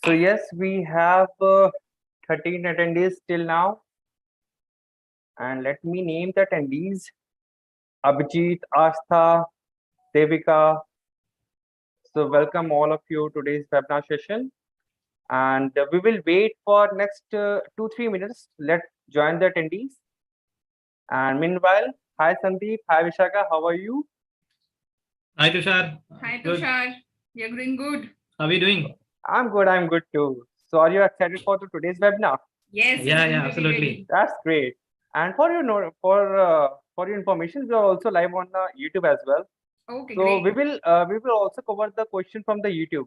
So yes, we have 13 attendees till now. And let me name the attendees. Abhijit, Astha, Devika. So welcome all of you to today's webinar session. And we will wait for next 2-3 minutes. Let's join the attendees. And meanwhile, hi Sandeep, hi Vishaka, how are you? Hi Tushar. Hi Good. Tushar, you're doing good. How are you doing? I'm good too. So are you excited for today's webinar? Yes. Yeah, I'm absolutely. ready. That's great. And for your information, we are also live on YouTube as well. Okay, So great. we will also cover the question from the YouTube.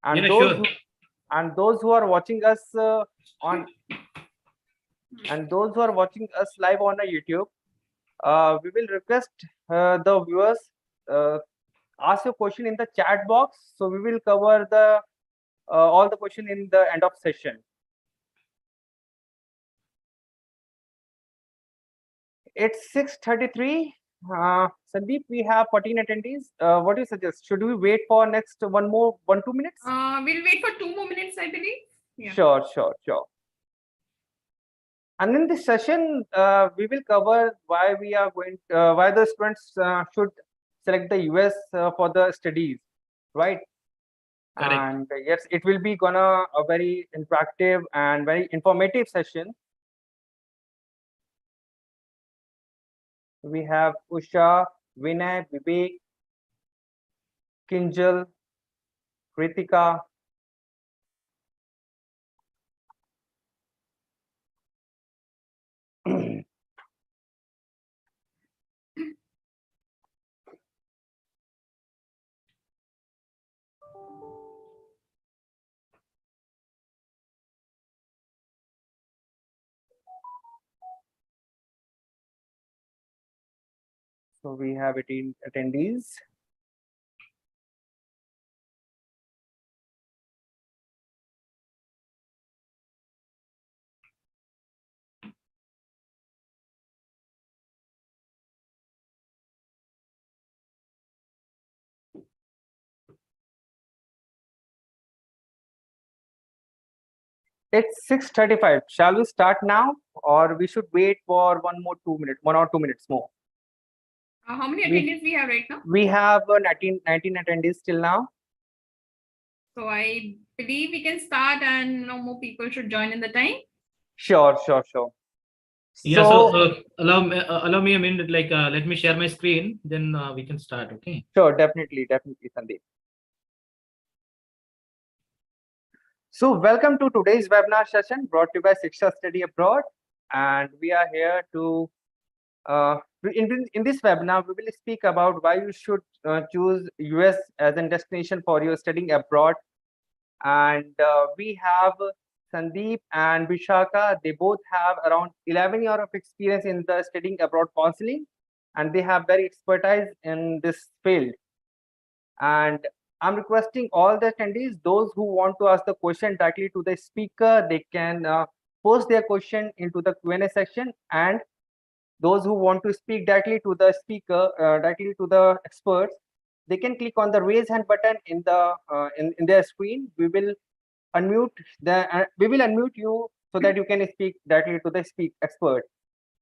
And Yeah, those sure. those who are watching us on live on YouTube, we will request the viewers ask your question in the chat box. So we will cover the all the question in the end of session. It's 6:33. Sandeep, we have 14 attendees. What do you suggest? Should we wait for next 2 minutes? We'll wait for 2 more minutes, I believe. Yeah. Sure. And in this session, we will cover why we are going, why the students should select the US for the studies, right? Correct. And yes, it will be gonna a very interactive and very informative session. We have Usha, Vinay, Vivek, Kinjal, Kritika. So we have 18 attendees. It's 6:35. Shall we start now, or we should wait for 1 or 2 minutes more? How many attendees we have right now? We have 19 attendees till now. So I believe we can start, and more people should join in the time. Sure. Yeah, so allow me a minute, like let me share my screen, then we can start, okay? Sure, definitely, Sandeep. So welcome to today's webinar session brought to you by Shiksha Study Abroad. And we are here to, in this webinar, we will speak about why you should choose US as a destination for your studying abroad. And we have Sandeep and Vishaka. They both have around 11 years of experience in the studying abroad counseling, and they have very expertise in this field. And I'm requesting all the attendees, those who want to ask the question directly to the speaker, they can post their question into the Q&A section, and those who want to speak directly to the speaker, directly to the experts, they can click on the raise hand button in the in their screen. We will unmute you so that you can speak directly to the expert,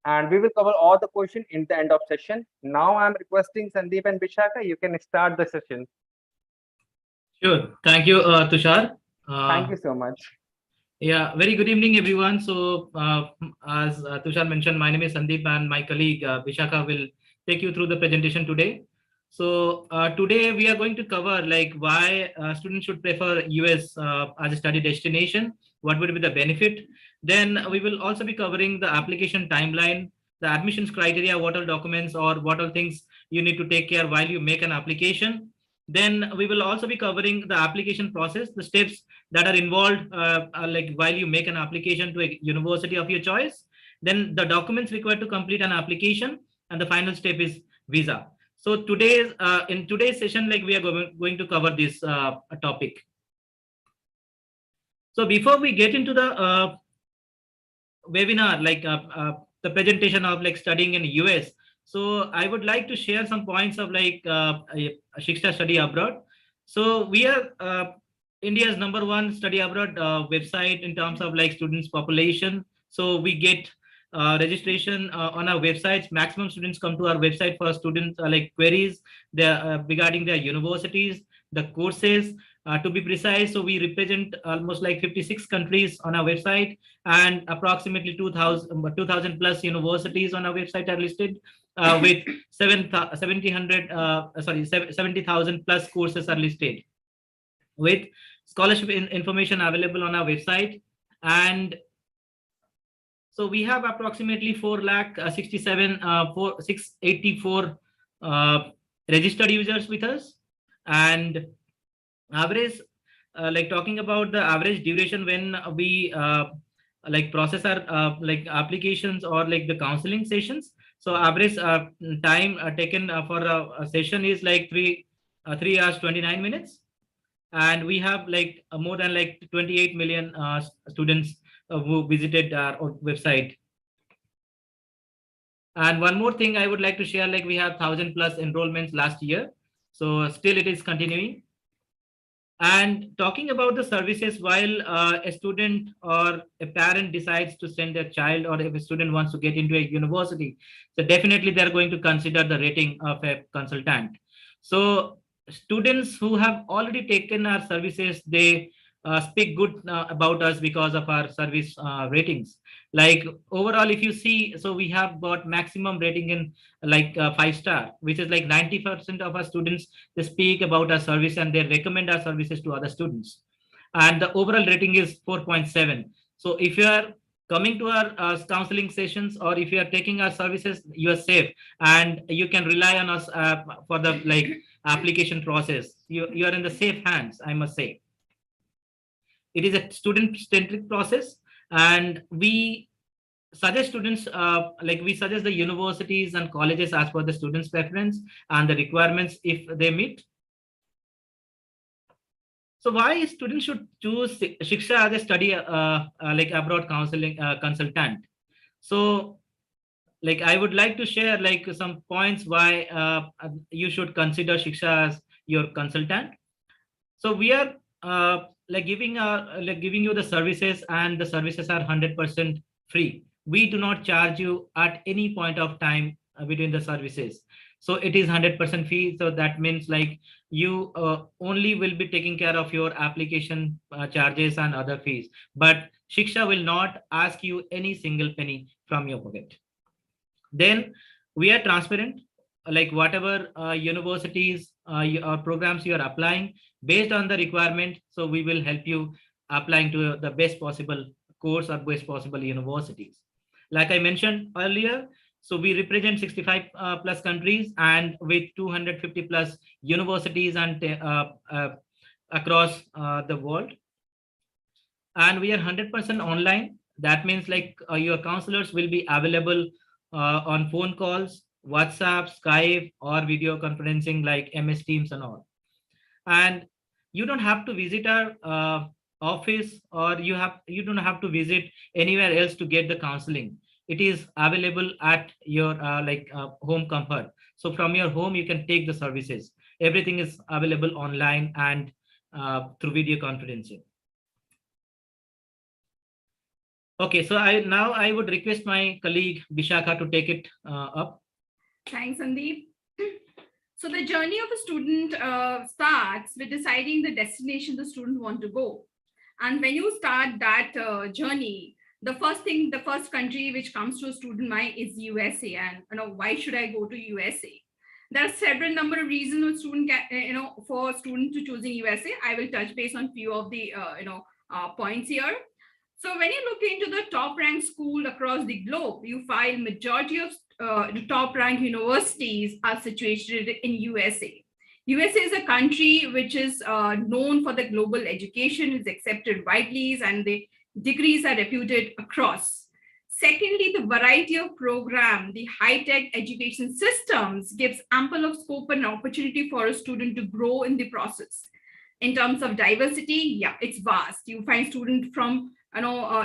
and we will cover all the questions in the end of session. Now I'm requesting Sandeep and Vishaka, you can start the session. Sure. Thank you, Tushar. Thank you so much. Yeah, very good evening, everyone. So as Tushar mentioned, my name is Sandeep, and my colleague Vishaka will take you through the presentation today. So today we are going to cover like why students should prefer US as a study destination, what would be the benefit. Then we will also be covering the application timeline, the admissions criteria, what all documents or what all things you need to take care while you make an application. Then we will also be covering the application process, the steps that are involved like while you make an application to a university of your choice. Then the documents required to complete an application, and the final step is visa. So in today's session, like we are going to cover this topic. So before we get into the webinar, like the presentation of like studying in the US, so I would like to share some points of like Shiksha Study Abroad. So we are India's #1 study abroad website in terms of like students population. So we get registration on our websites. Maximum students come to our website for student like queries regarding their universities, the courses. To be precise, so we represent almost like 56 countries on our website, and approximately 2,000 plus universities on our website are listed, with 70,000 plus courses are listed, with scholarship information available on our website. And so we have approximately 684 registered users with us. And average, like talking about the average duration when we like process our like applications or like the counseling sessions. So average time taken for a session is like 3 hours 29 minutes, and we have like more than like 28 million students who visited our website. And one more thing I would like to share, like we have 1,000 plus enrollments last year, so still it is continuing. And talking about the services, while a student or a parent decides to send their child, or if a student wants to get into a university, so definitely they're going to consider the rating of a consultant. So students who have already taken our services, they speak good about us because of our service ratings. Like overall, if you see, so we have got maximum rating in like 5-star, which is like 90% of our students, they speak about our service and they recommend our services to other students. And the overall rating is 4.7. So if you are coming to our counseling sessions, or if you are taking our services, you are safe and you can rely on us for the like application process. You are in the safe hands, I must say. It is a student centric process, and we suggest students like we suggest the universities and colleges as per the students preference and the requirements if they meet. So why students should choose Shiksha as a study like abroad counseling consultant? So like I would like to share like some points why you should consider Shiksha as your consultant. So we are like giving you the services, and the services are 100% free. We do not charge you at any point of time between the services. So it is 100% fee. So that means like you only will be taking care of your application charges and other fees, but Shiksha will not ask you any single penny from your pocket. Then we are transparent, like whatever universities or programs you are applying, based on the requirement, so we will help you applying to the best possible course or best possible universities. Like I mentioned earlier, so we represent 65 plus countries, and with 250 plus universities and across the world. And we are 100% online. That means like your counselors will be available on phone calls, WhatsApp, Skype, or video conferencing like MS Teams and all. And you don't have to visit our office, or you don't have to visit anywhere else to get the counseling. It is available at your home comfort. So from your home you can take the services. Everything is available online and through video conferencing. Okay, so I would request my colleague Vishakha to take it up. Thanks, Sandeep. So the journey of a student starts with deciding the destination the student want to go. And when you start that journey, the first country which comes to a student mind is USA. And why should I go to USA? There are several number of reasons a student can, for a student to choosing USA. I will touch base on few of the points here. So when you look into the top ranked school across the globe, you find majority of the top ranked universities are situated in USA. USA is a country which is known for the global education, is accepted widely, and the degrees are reputed across. Secondly, the variety of program, the high-tech education systems gives ample of scope and opportunity for a student to grow in the process. In terms of diversity, yeah, it's vast. You find students from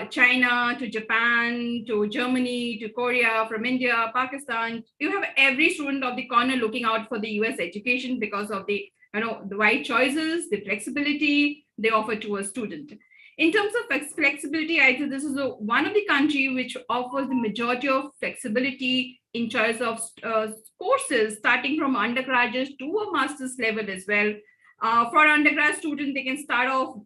China to Japan to Germany to Korea, from India, Pakistan. You have every student of the corner looking out for the US education because of the the wide choices, the flexibility, they offer to a student. In terms of flexibility, I think this is one of the country which offers the majority of flexibility in choice of courses, starting from undergraduate to a master's level as well. For undergrad students, they can start off,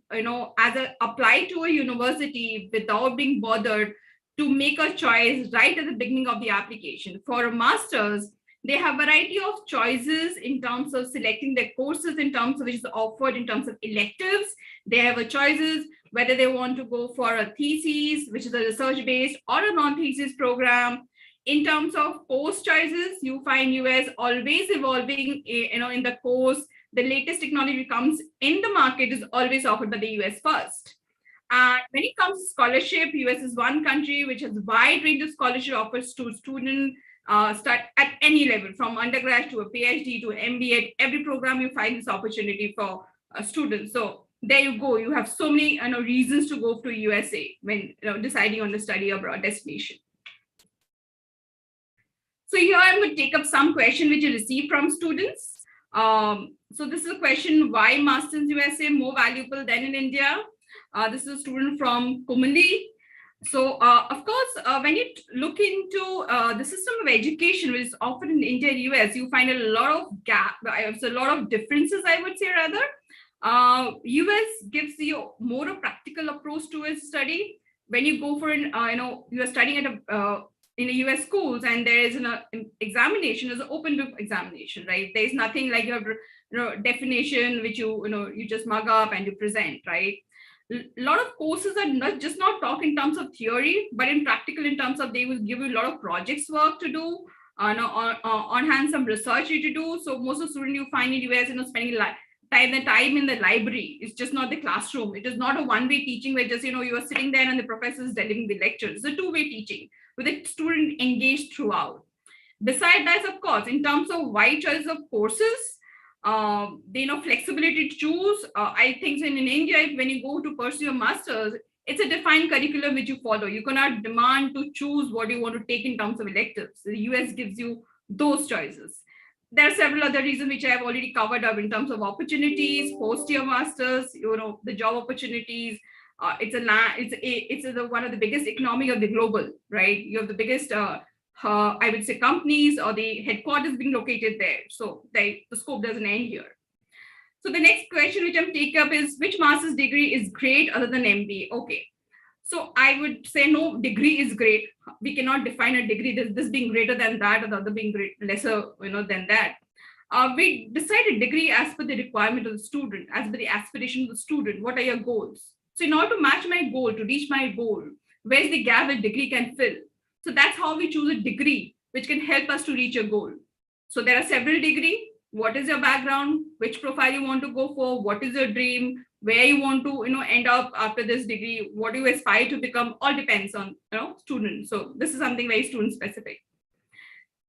apply to a university without being bothered to make a choice right at the beginning of the application. For a master's, they have a variety of choices in terms of selecting their courses, in terms of which is offered in terms of electives. They have a choices whether they want to go for a thesis, which is a research-based, or a non-thesis program. In terms of course choices, you find US always evolving, in the course. The latest technology comes in the market is always offered by the US first. And when it comes to scholarship, US is one country which has a wide range of scholarship offers to students start at any level, from undergrad to a PhD to an MBA. Every program you find this opportunity for students. So there you go. You have so many reasons to go to USA when deciding on the study abroad destination. So here I'm going to take up some question which you received from students. So this is a question: why Masters in USA more valuable than in India? This is a student from Kumali. So of course, when you look into the system of education, which is offered in India and US, you find a lot of a lot of differences, I would say rather. US gives you more a practical approach to its study. When you go for you are studying at in the US schools, and there is an examination, is an open book examination, right? There is nothing like you have definition which you just mug up and you present, right? A lot of courses are not talk in terms of theory, but in practical, in terms of they will give you a lot of projects work to do, on hand some research to do. So most of the students you find in US, spending time in the library. It's just not the classroom. It is not a one-way teaching where just you are sitting there and the professor is delivering the lectures. It's a two-way teaching with the student engaged throughout. Besides that, of course, in terms of wide choice of courses, flexibility to choose. I think in India, when you go to pursue a master's, it's a defined curriculum which you follow. You cannot demand to choose what you want to take in terms of electives. The US gives you those choices. There are several other reasons which I have already covered up in terms of opportunities, post-year masters, the job opportunities. It's one of the biggest economy of the global, right? You have the biggest, I would say, companies or the headquarters being located there. So the scope doesn't end here. So the next question which I'm taking up is, which master's degree is great other than MBA? Okay. So I would say no degree is great. We cannot define a degree, this being greater than that or the other being lesser, than that. We decide a degree as per the requirement of the student, as per the aspiration of the student. What are your goals? So in order to match my goal, to reach my goal, where's the gap a degree can fill? So that's how we choose a degree which can help us to reach a goal. So there are several degrees. What is your background? Which profile you want to go for? What is your dream? Where you want to end up after this degree? What do you aspire to become? All depends on student. So this is something very student specific.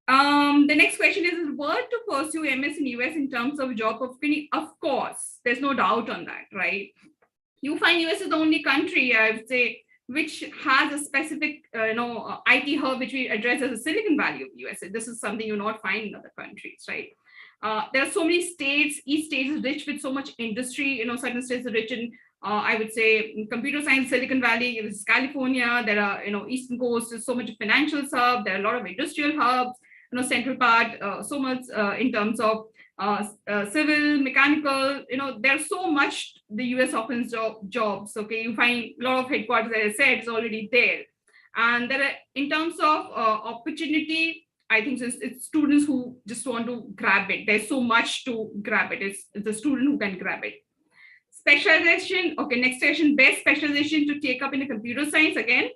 The next question is what to pursue MS in US in terms of job opportunity? Of course, there's no doubt on that, right? You find US is the only country, I would say, which has a specific, IT hub, which we address as a Silicon Valley of USA. This is something you not find in other countries, right? There are so many states. Each state is rich with so much industry. Certain states are rich in, I would say, in computer science. Silicon Valley is California. There are, Eastern Coast is so much financial hub. There are a lot of industrial hubs. Central part, so much in terms of civil, mechanical. There's so much the US offers jobs. Okay, you find a lot of headquarters, as I said, is already there. And there are, in terms of opportunity, I think it's students who just want to grab it. There's so much to grab it. It's the student who can grab it. Specialization. Okay, next question, best specialization to take up in a computer science. Again,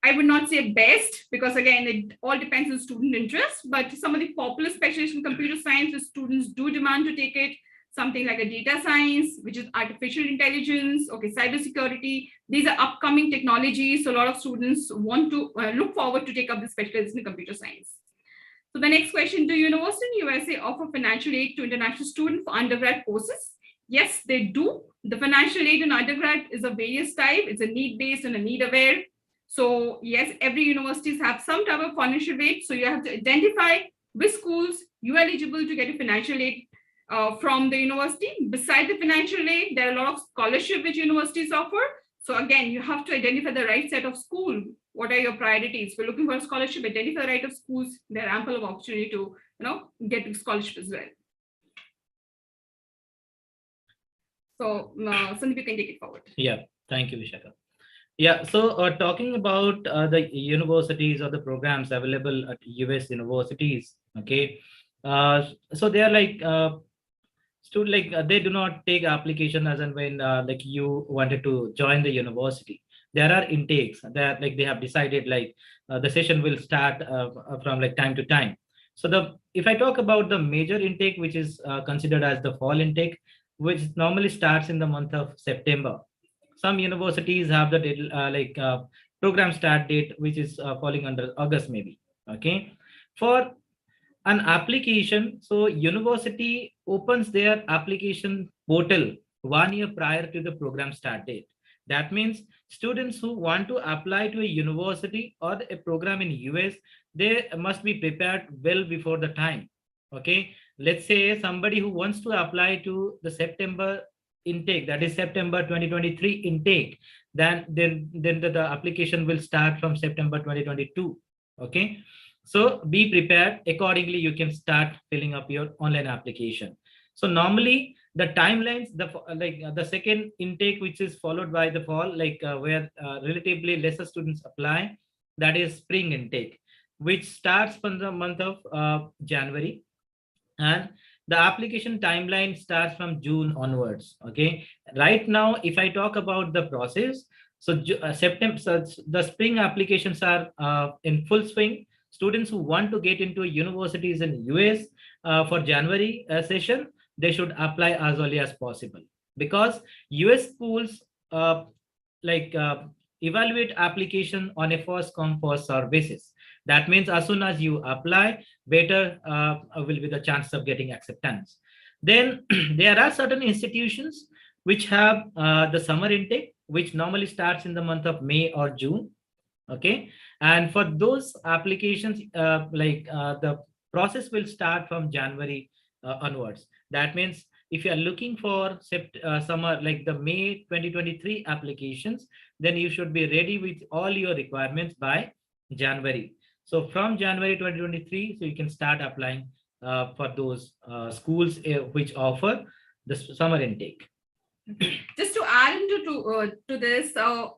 I would not say best, because again, it all depends on student interest, but some of the popular specializations in computer science, the students do demand to take it. Something like a data science, which is artificial intelligence, okay, cybersecurity. These are upcoming technologies. So a lot of students want to look forward to take up the specialization in computer science. So the next question, do universities in USA offer financial aid to international students for undergrad courses? Yes, they do. The financial aid in undergrad is of various type. It's a need-based and a need-aware. So yes, every universities have some type of financial aid. So you have to identify which schools you are eligible to get a financial aid from the university. Beside the financial aid, there are a lot of scholarship which universities offer. So again, you have to identify the right set of school. What are your priorities? We're looking for a scholarship, identify the right of schools. There are ample of opportunity to, get a scholarship as well. So Sandeep, you can take it forward. Yeah, thank you, Vishaka. Yeah, so talking about the universities or the programs available at US universities, okay. So they are like they do not take application as and when like you wanted to join the university. There are intakes that like they have decided like the session will start from like time to time. So the if I talk about the major intake, which is considered as the fall intake, which normally starts in the month of September. Some universities have the program start date which is falling under August maybe. Okay, for an application, so university opens their application portal 1 year prior to the program start date. That means students who want to apply to a university or a program in US, they must be prepared well before the time. Okay, let's say somebody who wants to apply to the September intake, that is September 2023 intake, then the application will start from September 2022. Okay, so be prepared accordingly. You can start filling up your online application. So normally the timelines, the second intake, which is followed by the fall, where relatively lesser students apply, that is spring intake, which starts from the month of January, and the application timeline starts from June onwards. Okay, right now if I talk about the process, so September, so the spring applications are in full swing. Students who want to get into universities in US for January session, they should apply as early as possible, because US schools uh, like uh, evaluate application on a first come first serve basis. That means as soon as you apply, better will be the chance of getting acceptance. Then there are certain institutions which have the summer intake, which normally starts in the month of May or June. Okay, and for those applications, the process will start from January onwards. That means if you are looking for summer, like the May 2023 applications, then you should be ready with all your requirements by January. So from January 2023, so you can start applying for those schools which offer the summer intake. Just to add to this,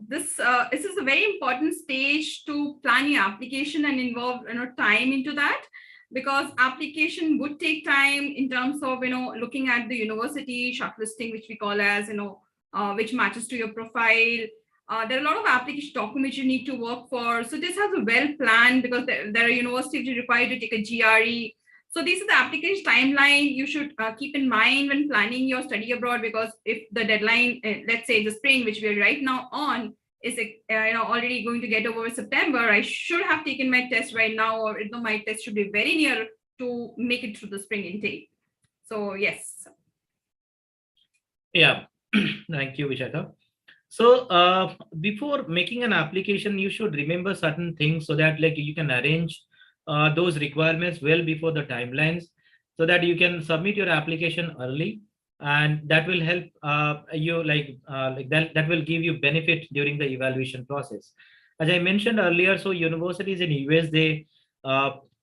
this is a very important stage to plan your application and involve time into that, because application would take time in terms of looking at the university shortlisting, which we call as which matches to your profile. There are a lot of application documents you need to work for. So this has a well planned, because there are universities which require to take a GRE. So this is the application timeline you should keep in mind when planning your study abroad, because if the deadline, let's say the spring, which we are right now on, is already going to get over September, I should have taken my test right now, or my test should be very near to make it through the spring intake. So yes. Yeah, thank you, Vishaka. So before making an application, you should remember certain things so that like you can arrange those requirements well before the timelines, so that you can submit your application early, and that will help you that will give you benefit during the evaluation process. As I mentioned earlier, so universities in US, they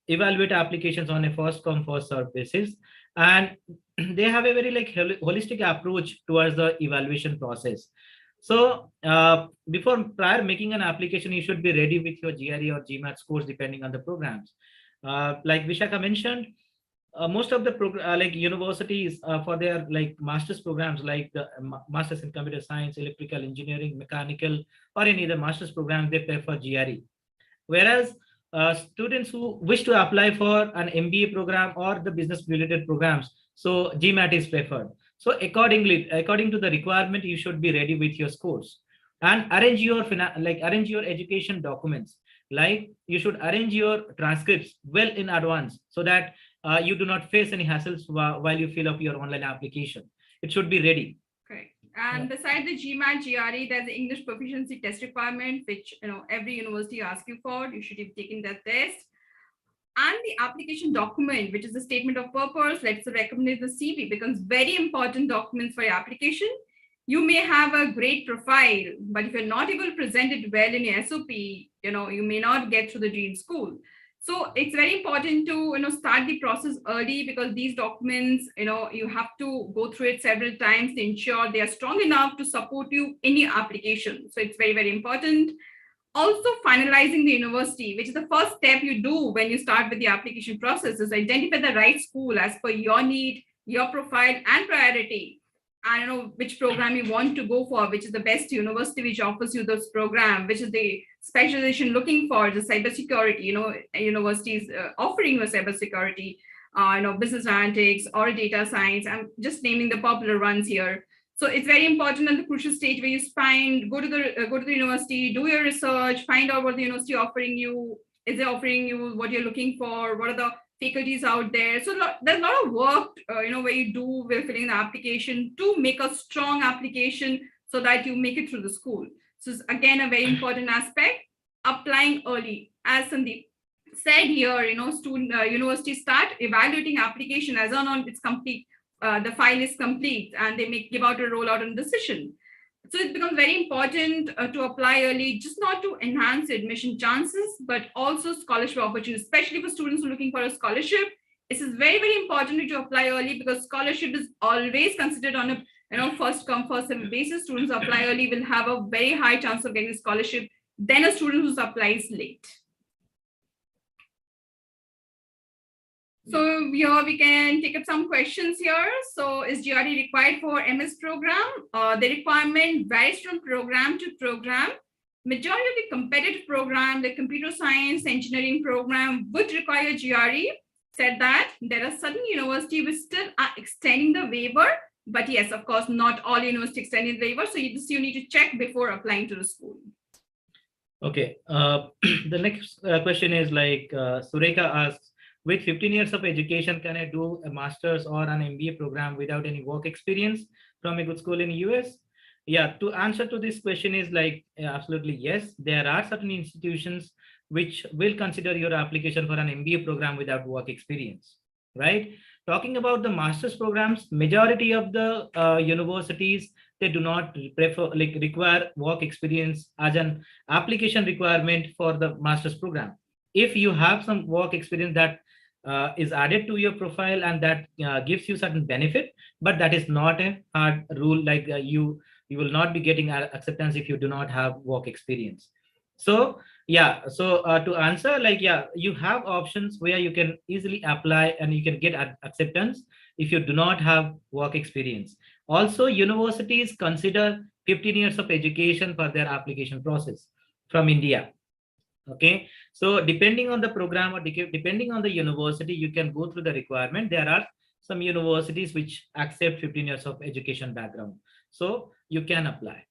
evaluate applications on a first come first serve basis, and they have a very like holistic approach towards the evaluation process. So before prior making an application, you should be ready with your GRE or GMAT scores depending on the programs. Like Vishaka mentioned, most of the universities for their like master's programs, like the masters in computer science, electrical engineering, mechanical, or any other master's program, they prefer GRE. Whereas students who wish to apply for an MBA program or the business related programs, so GMAT is preferred. So according to the requirement, you should be ready with your scores, and arrange your arrange your education documents. Like you should arrange your transcripts well in advance, so that you do not face any hassles while you fill up your online application. It should be ready. Correct. And besides the GMAT, GRE, there's the English proficiency test requirement, which every university asks you for. You should have taken that test. And the application document, which is the statement of purpose, let's recommend the CV, becomes very important documents for your application. You may have a great profile, but if you're not able to present it well in your SOP, you may not get through the dream school. So it's very important to start the process early, because these documents, you have to go through it several times to ensure they are strong enough to support you in your application. So it's very, very important. Also, finalizing the university, which is the first step you do when you start with the application process, is identify the right school as per your need, your profile, and priority. I don't know which program you want to go for, which is the best university which offers you this program, which is the specialization looking for, the cybersecurity, universities offering you cybersecurity, business analytics or data science. I'm just naming the popular ones here. So it's very important at the crucial stage where you go to the university, do your research, find out what the university offering you. Is it offering you what you're looking for? What are the faculties out there? So there's a lot of work, where you do while filling the application to make a strong application so that you make it through the school. So it's again a very important aspect. Applying early, as Sandeep said here, universities start evaluating application as on its complete. The file is complete, and they may give out a rollout and decision. So it becomes very important to apply early, just not to enhance admission chances, but also scholarship opportunities, especially for students who are looking for a scholarship. This is very, very important to apply early, because scholarship is always considered on a first come, first served basis. Students who apply early will have a very high chance of getting a scholarship than a student who applies late. So here we can take up some questions here. So is GRE required for MS program? The requirement varies from program to program. Majority of the competitive program, the computer science, engineering program would require GRE. Said that there are certain universities which still are extending the waiver, but yes, of course, not all universities extending the waiver. So you need to check before applying to the school. Okay. The next question is Sureka asks, with 15 years of education, can I do a master's or an MBA program without any work experience from a good school in the US? Yeah, to answer to this question is absolutely yes. There are certain institutions which will consider your application for an MBA program without work experience, right? Talking about the master's programs, majority of the universities, they do not require work experience as an application requirement for the master's program. If you have some work experience that is added to your profile and that gives you certain benefit, but that is not a hard rule. You will not be getting acceptance if you do not have work experience. So yeah, so to answer, you have options where you can easily apply and you can get acceptance if you do not have work experience. Also, universities consider 15 years of education for their application process from India. Okay, so depending on the program or depending on the university, you can go through the requirement. There are some universities which accept 15 years of education background, so you can apply.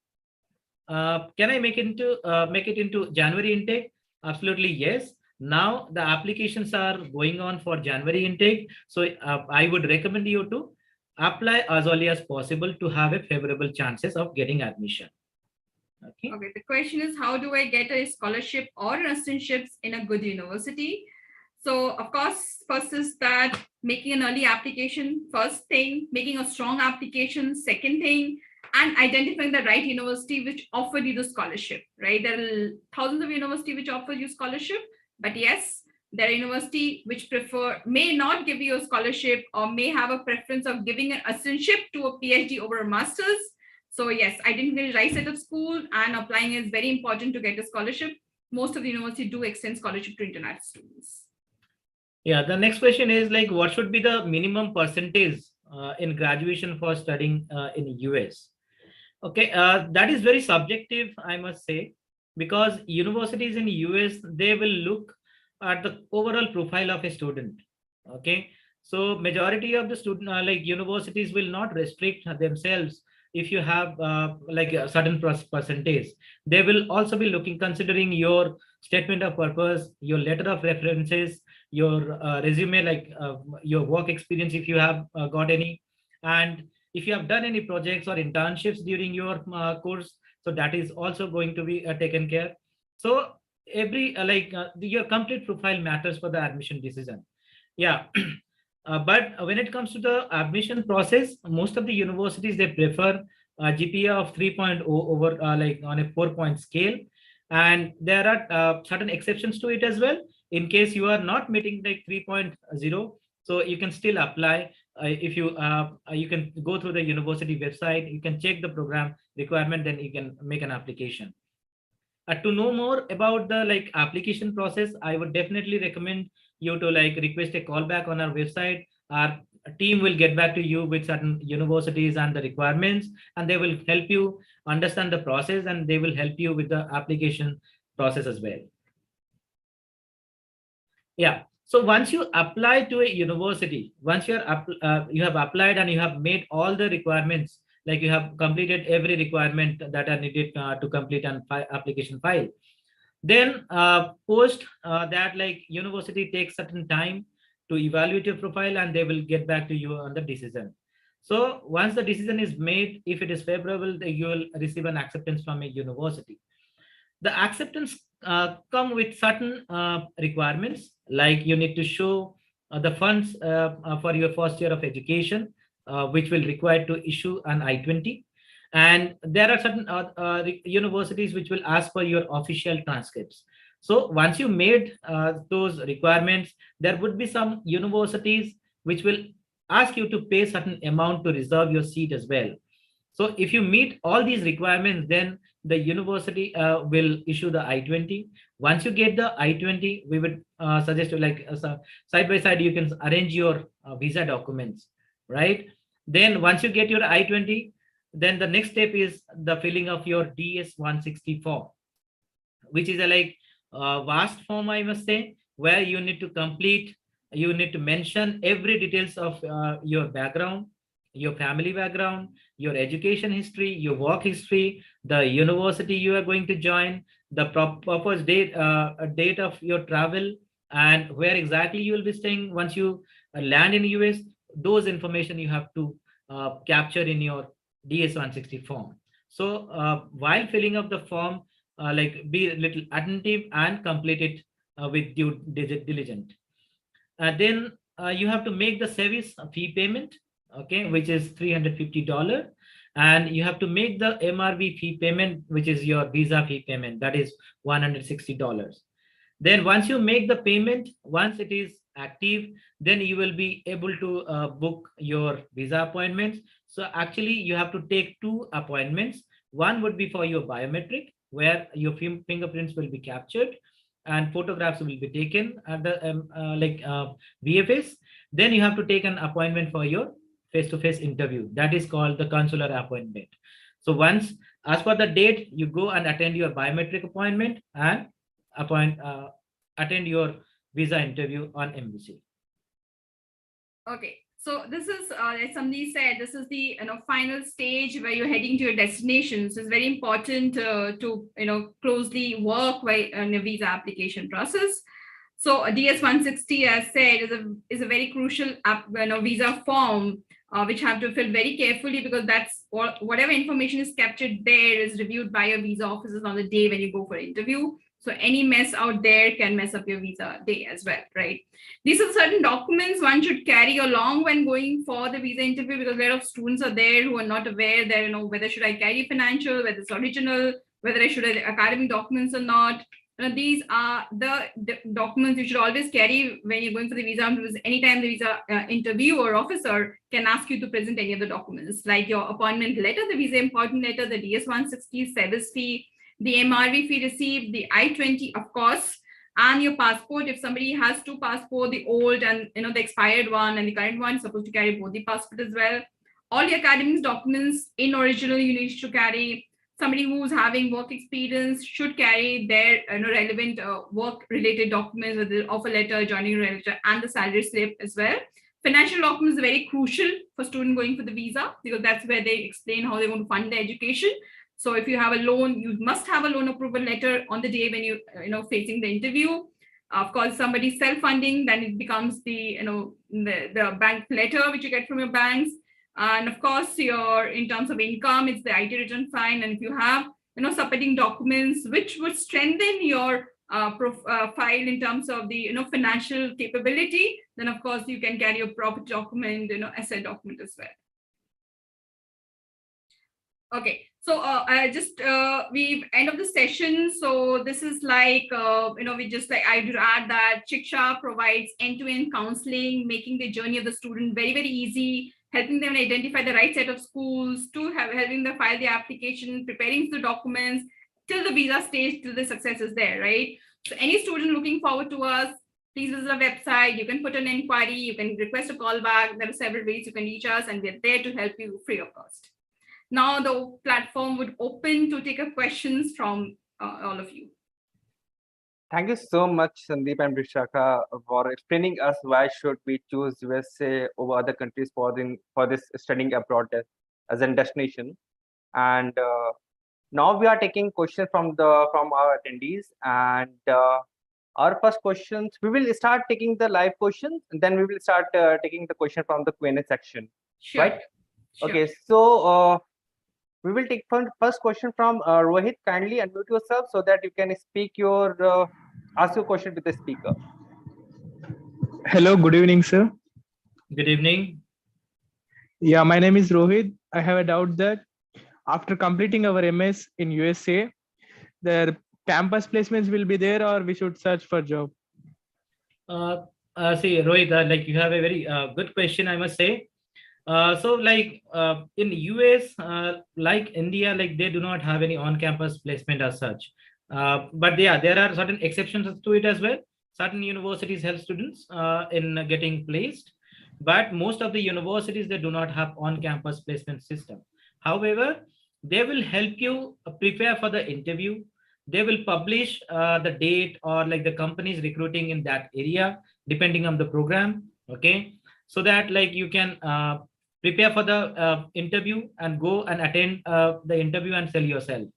Can I make it into January intake? Absolutely yes. Now the applications are going on for January intake, so I would recommend you to apply as early as possible to have a favorable chances of getting admission. Okay, the question is, how do I get a scholarship or assistantships in a good university? So of course, first is that making an early application, first thing, making a strong application, second thing, and identifying the right university which offered you the scholarship, right? There are thousands of universities which offer you scholarship, but yes, there are universities which may not give you a scholarship or may have a preference of giving an assistantship to a PhD over a master's. So yes, identifying the right set of school and applying is very important to get a scholarship. Most of the universities do extend scholarship to international students. Yeah, the next question is what should be the minimum percentage in graduation for studying in the US? Okay, that is very subjective, I must say, because universities in the US, they will look at the overall profile of a student. Okay, so majority of the student universities will not restrict themselves. If you have a certain percentage, they will also be considering your statement of purpose, your letter of references, your resume, your work experience if you have got any, and if you have done any projects or internships during your course, so that is also going to be taken care. So every your complete profile matters for the admission decision. Yeah. But when it comes to the admission process, most of the universities, they prefer a GPA of 3.0 over on a 4-point scale. And there are certain exceptions to it as well. In case you are not meeting like 3.0, so you can still apply. If you can go through the university website, you can check the program requirement, then you can make an application. To know more about the application process, I would definitely recommend you to request a call back on our website. Our team will get back to you with certain universities and the requirements, and they will help you understand the process, and they will help you with the application process as well. Yeah. So once you apply to a university, once you have applied and you have made all the requirements, like you have completed every requirement that are needed to complete an application file, then post that, university takes certain time to evaluate your profile, and they will get back to you on the decision. So once the decision is made, if it is favorable, you will receive an acceptance from a university. The acceptance come with certain requirements, like you need to show the funds for your first year of education, which will require to issue an I-20. And there are certain universities which will ask for your official transcripts. So once you made those requirements, there would be some universities which will ask you to pay certain amount to reserve your seat as well. So if you meet all these requirements, then the university will issue the I-20. Once you get the I-20, we would suggest you side by side, you can arrange your visa documents, right? Then once you get your I-20, then the next step is the filling of your DS-160 form, which is a vast form, I must say, where you need to mention every details of your background, your family background, your education history, your work history, the university you are going to join, the proposed date of your travel, and where exactly you will be staying once you land in the US. Those information you have to capture in your DS-160 form. So while filling up the form, be a little attentive and complete it with due diligence. Then you have to make the service fee payment, okay, which is $350, and you have to make the MRV fee payment, which is your visa fee payment, that is $160. Then once you make the payment, once it is active, then you will be able to book your visa appointments. So actually you have to take 2 appointments. One would be for your biometric, where your fingerprints will be captured and photographs will be taken at the VFS. Then you have to take an appointment for your face-to-face interview. That is called the consular appointment. So once, as per the date, you go and attend your biometric appointment and attend your visa interview on embassy. Okay, so this is, as somebody said, this is the final stage where you're heading to your destination. So it's very important to closely work on your visa application process. So a DS-160, as said, is a very crucial visa form which have to fill very carefully, because that's whatever information is captured there is reviewed by your visa officers on the day when you go for an interview. So any mess out there can mess up your visa day as well, right? These are certain documents one should carry along when going for the visa interview, because a lot of students are there who are not aware that, whether should I carry financial, whether it's original, whether I should have academic documents or not. These are the documents you should always carry when you're going for the visa, because anytime the visa interviewer or officer can ask you to present any of the documents, like your appointment letter, the visa appointment letter, the DS-160, service fee, the MRV fee receipt, the I-20, of course, and your passport. If somebody has 2 passports, the old and the expired one and the current one, supposed to carry both the passport as well. All your academics documents in original you need to carry. Somebody who's having work experience should carry their relevant work-related documents, with the offer letter, joining letter, and the salary slip as well. Financial documents are very crucial for students going for the visa, because that's where they explain how they're going to fund their education. So if you have a loan, you must have a loan approval letter on the day when you facing the interview. Of course, somebody self-funding, then it becomes the the bank letter which you get from your banks. And of course, in terms of income, it's the IT return file. And if you have supporting documents which would strengthen your profile in terms of the financial capability, then of course you can carry a proper document, asset document as well. Okay, so we've end of the session. So this is like we just like I would add that Shiksha provides end-to-end counseling, making the journey of the student very, very easy, helping them identify the right set of schools, to helping them file the application, preparing the documents till the visa stage, till the success is there, right? So any student looking forward to us, please visit our website. You can put an inquiry, you can request a call back. There are several ways you can reach us, and we're there to help you free of cost. Now the platform would open to take up questions from all of you. Thank you so much, Sandeep and Vishakha, for explaining us why should we choose USA over other countries for this studying abroad as a destination. And now we are taking questions from our attendees, and our first questions, we will start taking the live questions, and then we will start taking the question from the Q&A section. Sure. Right? Sure. Okay, so we will take first question from Rohit. Kindly unmute yourself so that you can speak ask your question with the speaker. Hello, good evening, sir. Good evening. Yeah, my name is Rohit. I have a doubt that after completing our MS in USA, their campus placements will be there, or we should search for job? See, Rohit, like you have a very good question, I must say. So like in US, like India, like they do not have any on-campus placement as such. But yeah, there are certain exceptions to it as well. Certain universities help students in getting placed, but most of the universities, they do not have on-campus placement system. However, they will help you prepare for the interview. They will publish the date or like the companies recruiting in that area, depending on the program. Okay, so that like you can prepare for the interview and go and attend the interview and sell yourself.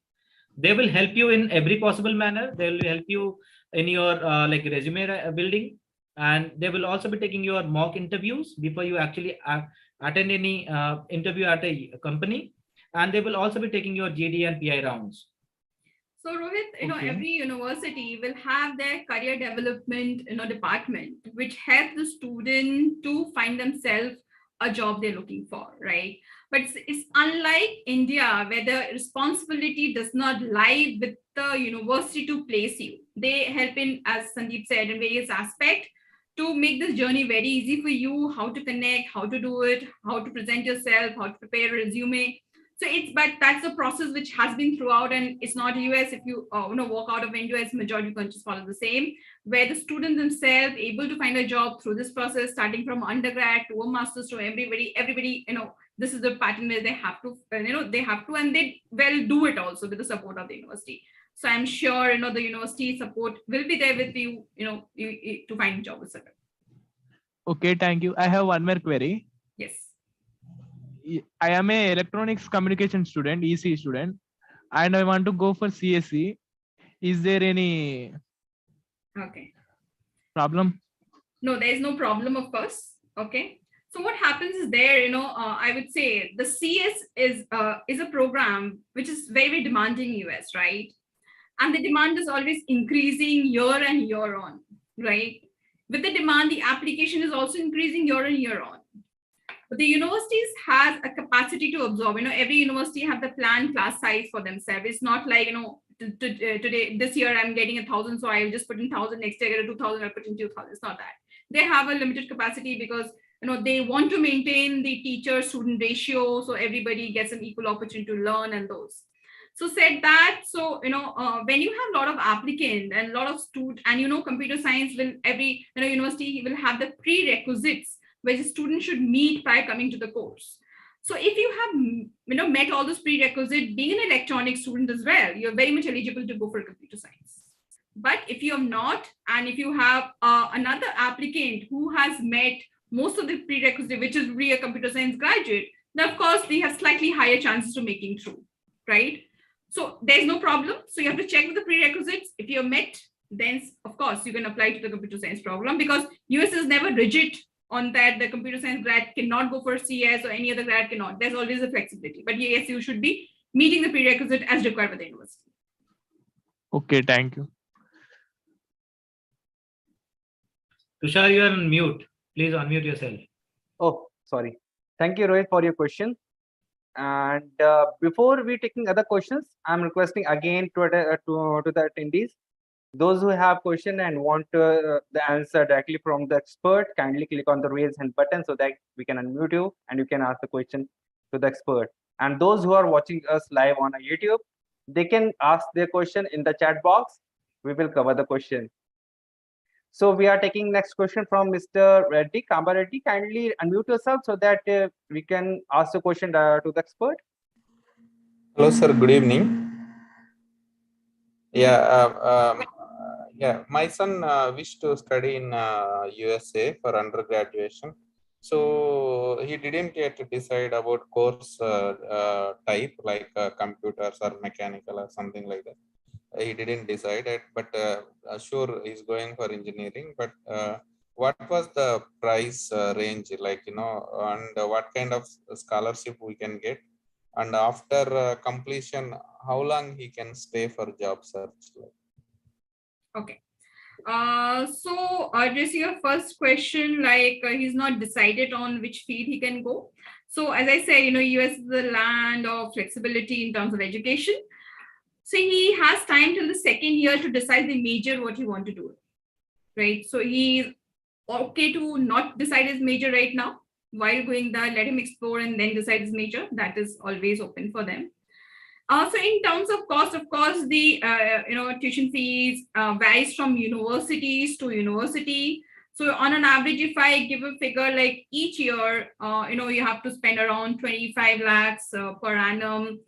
They will help you in every possible manner. They will help you in your like resume building, and they will also be taking your mock interviews before you actually attend any interview at a company, and they will also be taking your JD and PI rounds. So Rohit, every university will have their career development, department, which help the student to find themselves a job they're looking for, right? But it's unlike India, where the responsibility does not lie with the university to place you. They help in, as Sandeep said, in various aspects to make this journey very easy for you, how to connect, how to do it, how to present yourself, how to prepare a resume. So but that's the process which has been throughout, and it's not US. If you walk out of India, it's majority countries follow the same, where the students themselves able to find a job through this process, starting from undergrad to a master's to everybody, this is the pattern where they have to, and they well do it also with the support of the university. So I'm sure, the university support will be there with you, to find a job, etc. Okay, thank you. I have one more query. Yes. I am a electronics communication student, EC student, and I want to go for CSE. Is there any problem? No, there is no problem, of course. Okay. So what happens is there, I would say the CS is a program which is very, very demanding in US, right? And the demand is always increasing year and year on, right? With the demand, the application is also increasing year and year on. But the universities has a capacity to absorb. Every university have the planned class size for themselves. It's not like, today, this year I'm getting 1,000, so I'll just put in 1,000, next year I get 2,000, I'll put in 2,000. It's not that. They have a limited capacity because, they want to maintain the teacher-student ratio, so everybody gets an equal opportunity to learn and those. So said that, so, when you have a lot of applicants and a lot of students, and, computer science will, every, university will have the prerequisites where the student should meet prior coming to the course. So if you have, met all those prerequisites, being an electronics student as well, you're very much eligible to go for computer science. But if you have not, and if you have another applicant who has met most of the prerequisites, which is really a computer science graduate, then of course they have slightly higher chances to making through, right? So there's no problem. So you have to check with the prerequisites. If you're met, then of course you can apply to the computer science program, because US is never rigid on that. The computer science grad cannot go for CS or any other grad cannot. There's always a flexibility. But yes, you should be meeting the prerequisite as required by the university. Okay, thank you. Tushar, you are on mute. Please unmute yourself. Oh, sorry. Thank you, Rohit, for your question. And before we taking other questions, I'm requesting again to the attendees, those who have question and want the answer directly from the expert, kindly click on the raise hand button so that we can unmute you and you can ask the question to the expert. And those who are watching us live on YouTube, they can ask their question in the chat box. We will cover the question. So we are taking next question from Mr. Reddy. Kamba Reddy, kindly unmute yourself so that we can ask the question to the expert. Hello, sir. Good evening. Yeah, my son wished to study in USA for undergraduation. So he didn't yet decide about course type, like computers or mechanical or something like that. He didn't decide it, but sure he's going for engineering. But what was the price range, like, and what kind of scholarship we can get? And after completion, how long he can stay for job search? Okay. So addressing your first question, like he's not decided on which field he can go. So as I said, US is the land of flexibility in terms of education. So he has time till the second year to decide the major what he want to do, right? So he's okay to not decide his major right now. While going there, let him explore and then decide his major. That is always open for them. So in terms of cost, of course, the tuition fees varies from universities to university. So on an average, if I give a figure like each year, you have to spend around 25 lakhs per annum,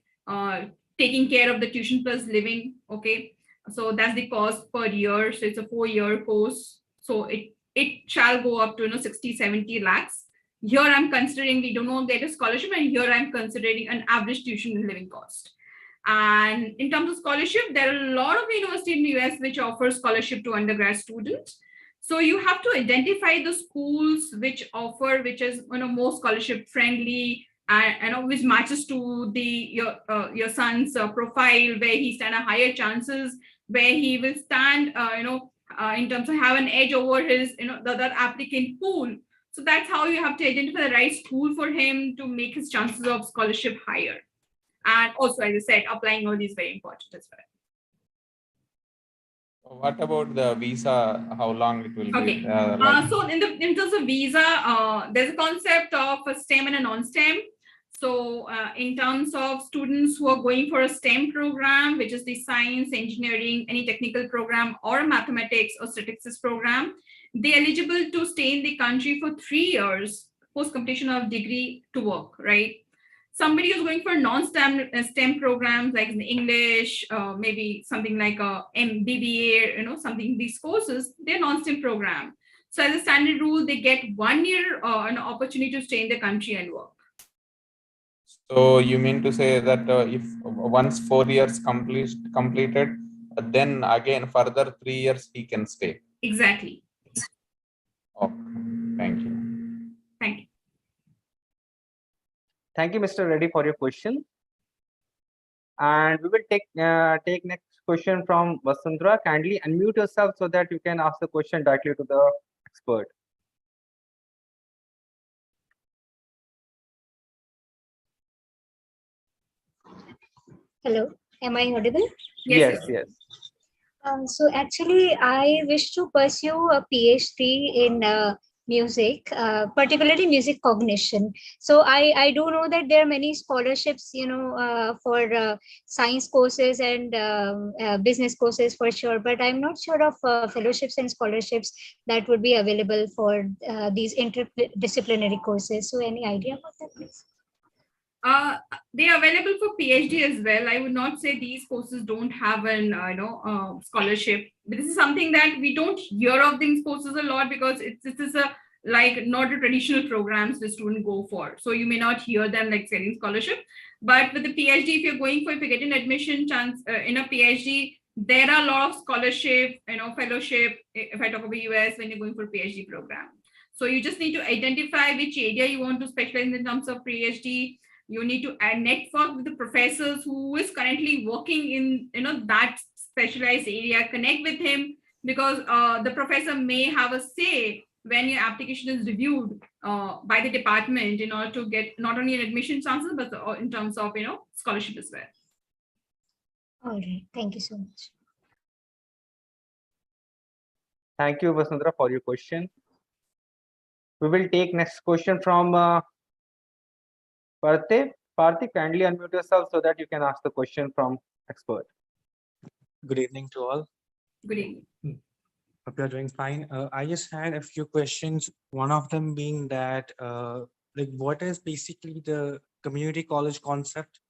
taking care of the tuition plus living. Okay, so that's the cost per year. So it's a 4-year course. So it shall go up to 60-70 lakhs. Here I'm considering we do not get a scholarship, and here I'm considering an average tuition and living cost. And in terms of scholarship, there are a lot of universities in the US which offer scholarship to undergrad students. So you have to identify the schools which offer, which is more scholarship friendly, and which matches to your son's profile, where he stand a higher chances, where he will stand in terms of have an edge over his the other applicant pool. So that's how you have to identify the right school for him to make his chances of scholarship higher. And also, as I said, applying all these very important as well. What about the visa? How long it will be? So in terms of visa, there's a concept of a STEM and a non-STEM. So in terms of students who are going for a STEM program, which is the science, engineering, any technical program, or mathematics or statistics program, they're eligible to stay in the country for 3 years post completion of degree to work, right? Somebody who's going for non-STEM programs like in English, maybe something like a MBBA, something these courses, they're non-STEM program. So as a standard rule, they get 1 year an opportunity to stay in the country and work. So you mean to say that if once 4 years completed, then again further 3 years he can stay? Exactly. Okay. Thank you. Thank you. Thank you, Mr. Reddy, for your question. And we will take next question from Vasundhara. Kindly unmute yourself so that you can ask the question directly to the expert. Hello, am I audible? Yes. So actually, I wish to pursue a PhD in music, particularly music cognition. So I do know that there are many scholarships, for science courses and business courses for sure, but I'm not sure of fellowships and scholarships that would be available for these interdisciplinary courses. So any idea about that, please? They are available for PhD as well. I would not say these courses don't have an scholarship. But this is something that we don't hear of these courses a lot because this is not the traditional programs the student go for. So you may not hear them like getting scholarship. But with the PhD, if you get an admission chance in a PhD, there are a lot of scholarship, fellowship. If I talk about US, when you're going for PhD program, so you just need to identify which area you want to specialize in terms of PhD. You need to network with the professors who is currently working in that specialized area, connect with him, because the professor may have a say when your application is reviewed by the department in order to get not only an admission chances, but in terms of, scholarship as well. All right. Thank you so much. Thank you, Vasundhara, for your question. We will take next question from Parthiv. Parthiv, kindly unmute yourself so that you can ask the question from expert. Good evening to all. Good evening. Hope you're doing fine. I just had a few questions. One of them being that, like, what is basically the community college concept?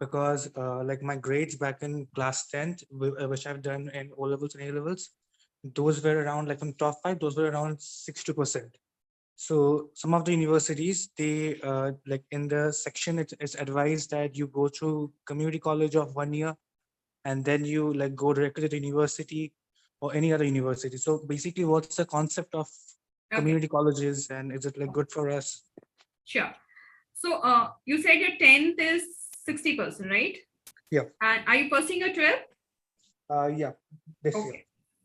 Because, like, my grades back in class 10th, which I've done in O levels and A levels, those were around, like, from top 5, those were around 60%. So some of the universities, they like in the section, it's advised that you go through community college of 1 year, and then you like go directly to the university or any other university. So basically, what's the concept of community colleges, and is it like good for us? Sure. So you said your 10th is 60%, right? Yeah. And are you pursuing your 12th? Yeah, this year. Okay.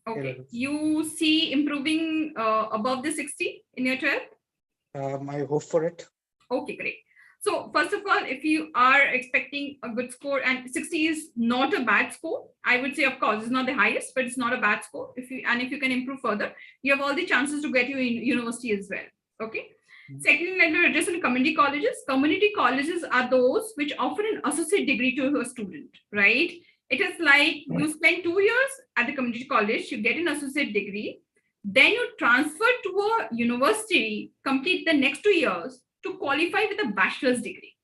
Okay. A-levels. You see improving above the 60 in your 12th? I hope for it. Okay, great. So first of all, if you are expecting a good score, and 60 is not a bad score, I would say, of course, it's not the highest, but it's not a bad score. If you can improve further, you have all the chances to get you in university as well. Okay. Secondly, let me address on community colleges. Community colleges are those which offer an associate degree to a student, right? It is like you spend 2 years at the community college, you get an associate degree, then you transfer to a university, complete the next 2 years to qualify with a bachelor's degree,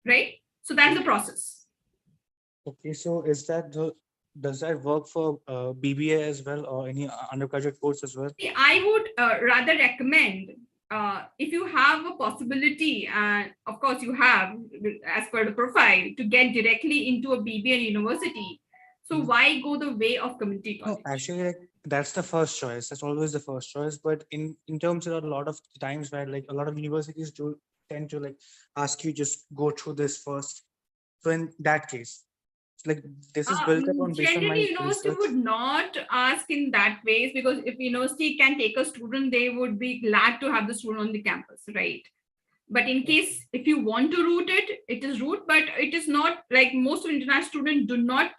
right? So that's the process. Okay, so is that does that work for BBA as well, or any undergraduate course as well? I would rather recommend, if you have a possibility, and of course you have, as per the profile, to get directly into a BBA university. So why go the way of community college? No, actually, like, that's the first choice. That's always the first choice. But in terms of a lot of times where like a lot of universities do tend to like ask you just go through this first. So in that case, like this is built up on based on my generally, university research. would not ask in that ways, because if university can take a student, they would be glad to have the student on the campus, right? But in case if you want to route it, it is route, but it is not like most of international students do not,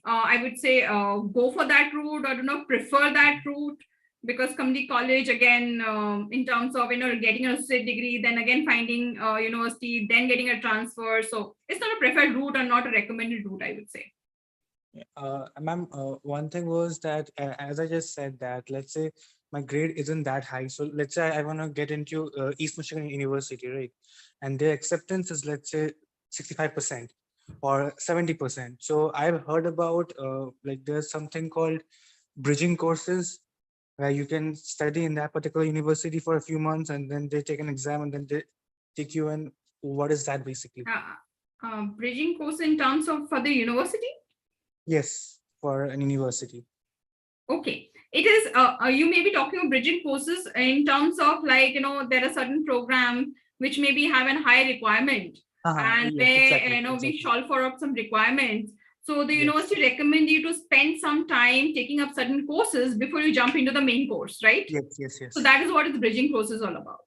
I would say, go for that route or do not prefer that route, because community college, again, in terms of, getting an associate degree, then again finding university, then getting a transfer. So it's not a preferred route or not a recommended route, I would say. Ma'am, one thing was that, as I just said, that let's say my grade isn't that high. So let's say I want to get into East Michigan University, right? And their acceptance is, let's say, 65% or 70%. So I've heard about like there's something called bridging courses where you can study in that particular university for a few months, and then they take an exam and then they take you in. What is that basically? Bridging course in terms of for the university? Yes, for an university. Okay. It is, you may be talking of bridging courses in terms of like, there are certain programs which maybe have a high requirement, and yes, where, exactly. we shall for up some requirements. So the Yes. university recommend you to spend some time taking up certain courses before you jump into the main course, right? Yes. So that is what the bridging course is all about.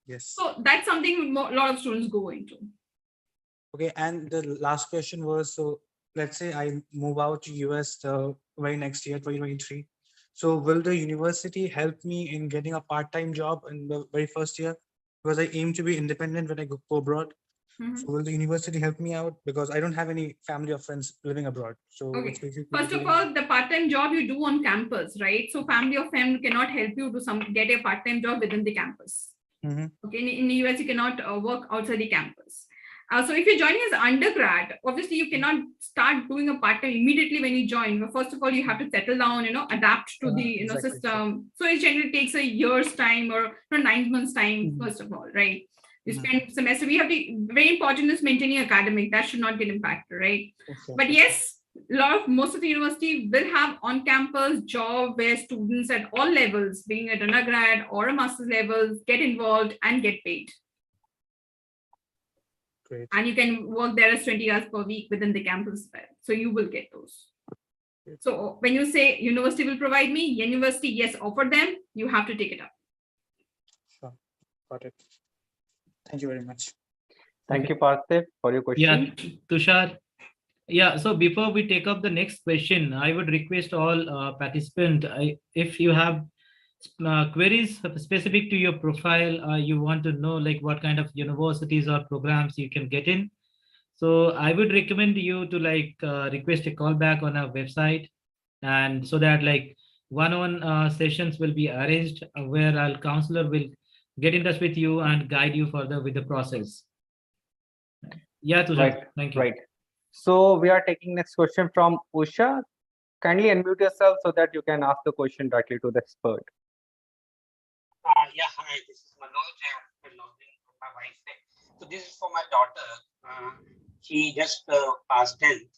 Yes. So that's something a lot of students go into. Okay, and the last question was, so let's say I move out to US the very next year, 2023. So will the university help me in getting a part-time job in the very first year? Because I aim to be independent when I go abroad. So will the university help me out? Because I don't have any family or friends living abroad. So Okay. it's basically First of all, the part-time job you do on campus, right? So family or friend cannot help you to get a part-time job within the campus. Okay, in the US, you cannot work outside the campus. So if you're joining as undergrad, obviously you cannot start doing a part-time immediately when you join. But first of all, you have to settle down, adapt to the exactly. system. So it generally takes a year's time or 9 months time, first of all, right? You spend semester. We have to, very important is maintaining academic. That should not get impacted, right? Okay. But yes, most of the university will have on-campus job where students at all levels, being at undergrad or a master's levels, get involved and get paid. Great. And you can work there as 20 hours per week within the campus. So you will get those. So when you say university will provide me, university, yes, offer them, you have to take it up. Sure. Got it. Thank you very much. Thank you, Parthiv, for your Yeah, question. Tushar. Yeah, so before we take up the next question, I would request all participants, if you have queries specific to your profile, you want to know like what kind of universities or programs you can get in. So I would recommend you to like request a call back on our website, and so that like one-on sessions will be arranged where our counselor will get in touch with you and guide you further with the process. Yeah, Tushar, Right, thank you. right. So we are taking next question from Usha. Kindly unmute yourself so that you can ask the question directly to the expert. Yeah, hi, this is Manoj. I'm logged in from my Wi-Fi. So this is for my daughter. She just passed 10th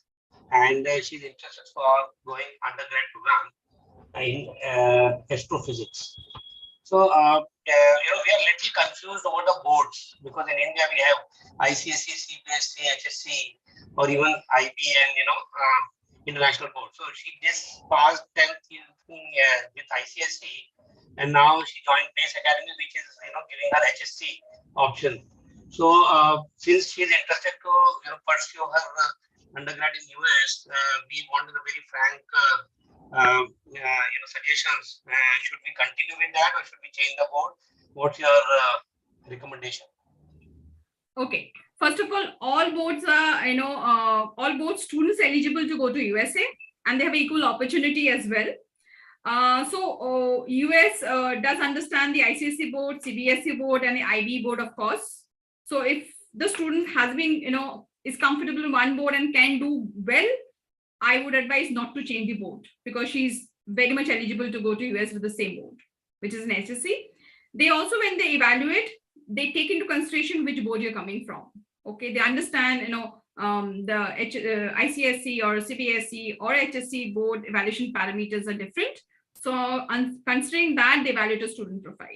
and she's interested for going undergrad program in astrophysics. So, we are a little confused over the boards because in India we have ICSE, CBSE, HSC, or even IB and, international board. So she just passed 10th with ICSE, and now she joined Base Academy, which is, giving her HSC option. So, since she's interested to, pursue her undergrad in US, we wanted a very frank suggestions. Should we continue with that or should we change the board? What's your recommendation? Okay. First of all boards are, all board students eligible to go to USA, and they have equal opportunity as well. So US does understand the ICSE board, CBSE board, and the IB board, of course. So if the student has been, is comfortable in one board and can do well, I would advise not to change the board because she's very much eligible to go to US with the same board, which is an HSC. They also, when they evaluate, they take into consideration which board you're coming from. Okay, they understand, the ICSE or CBSE or HSC board evaluation parameters are different. So considering that, they evaluate a student profile.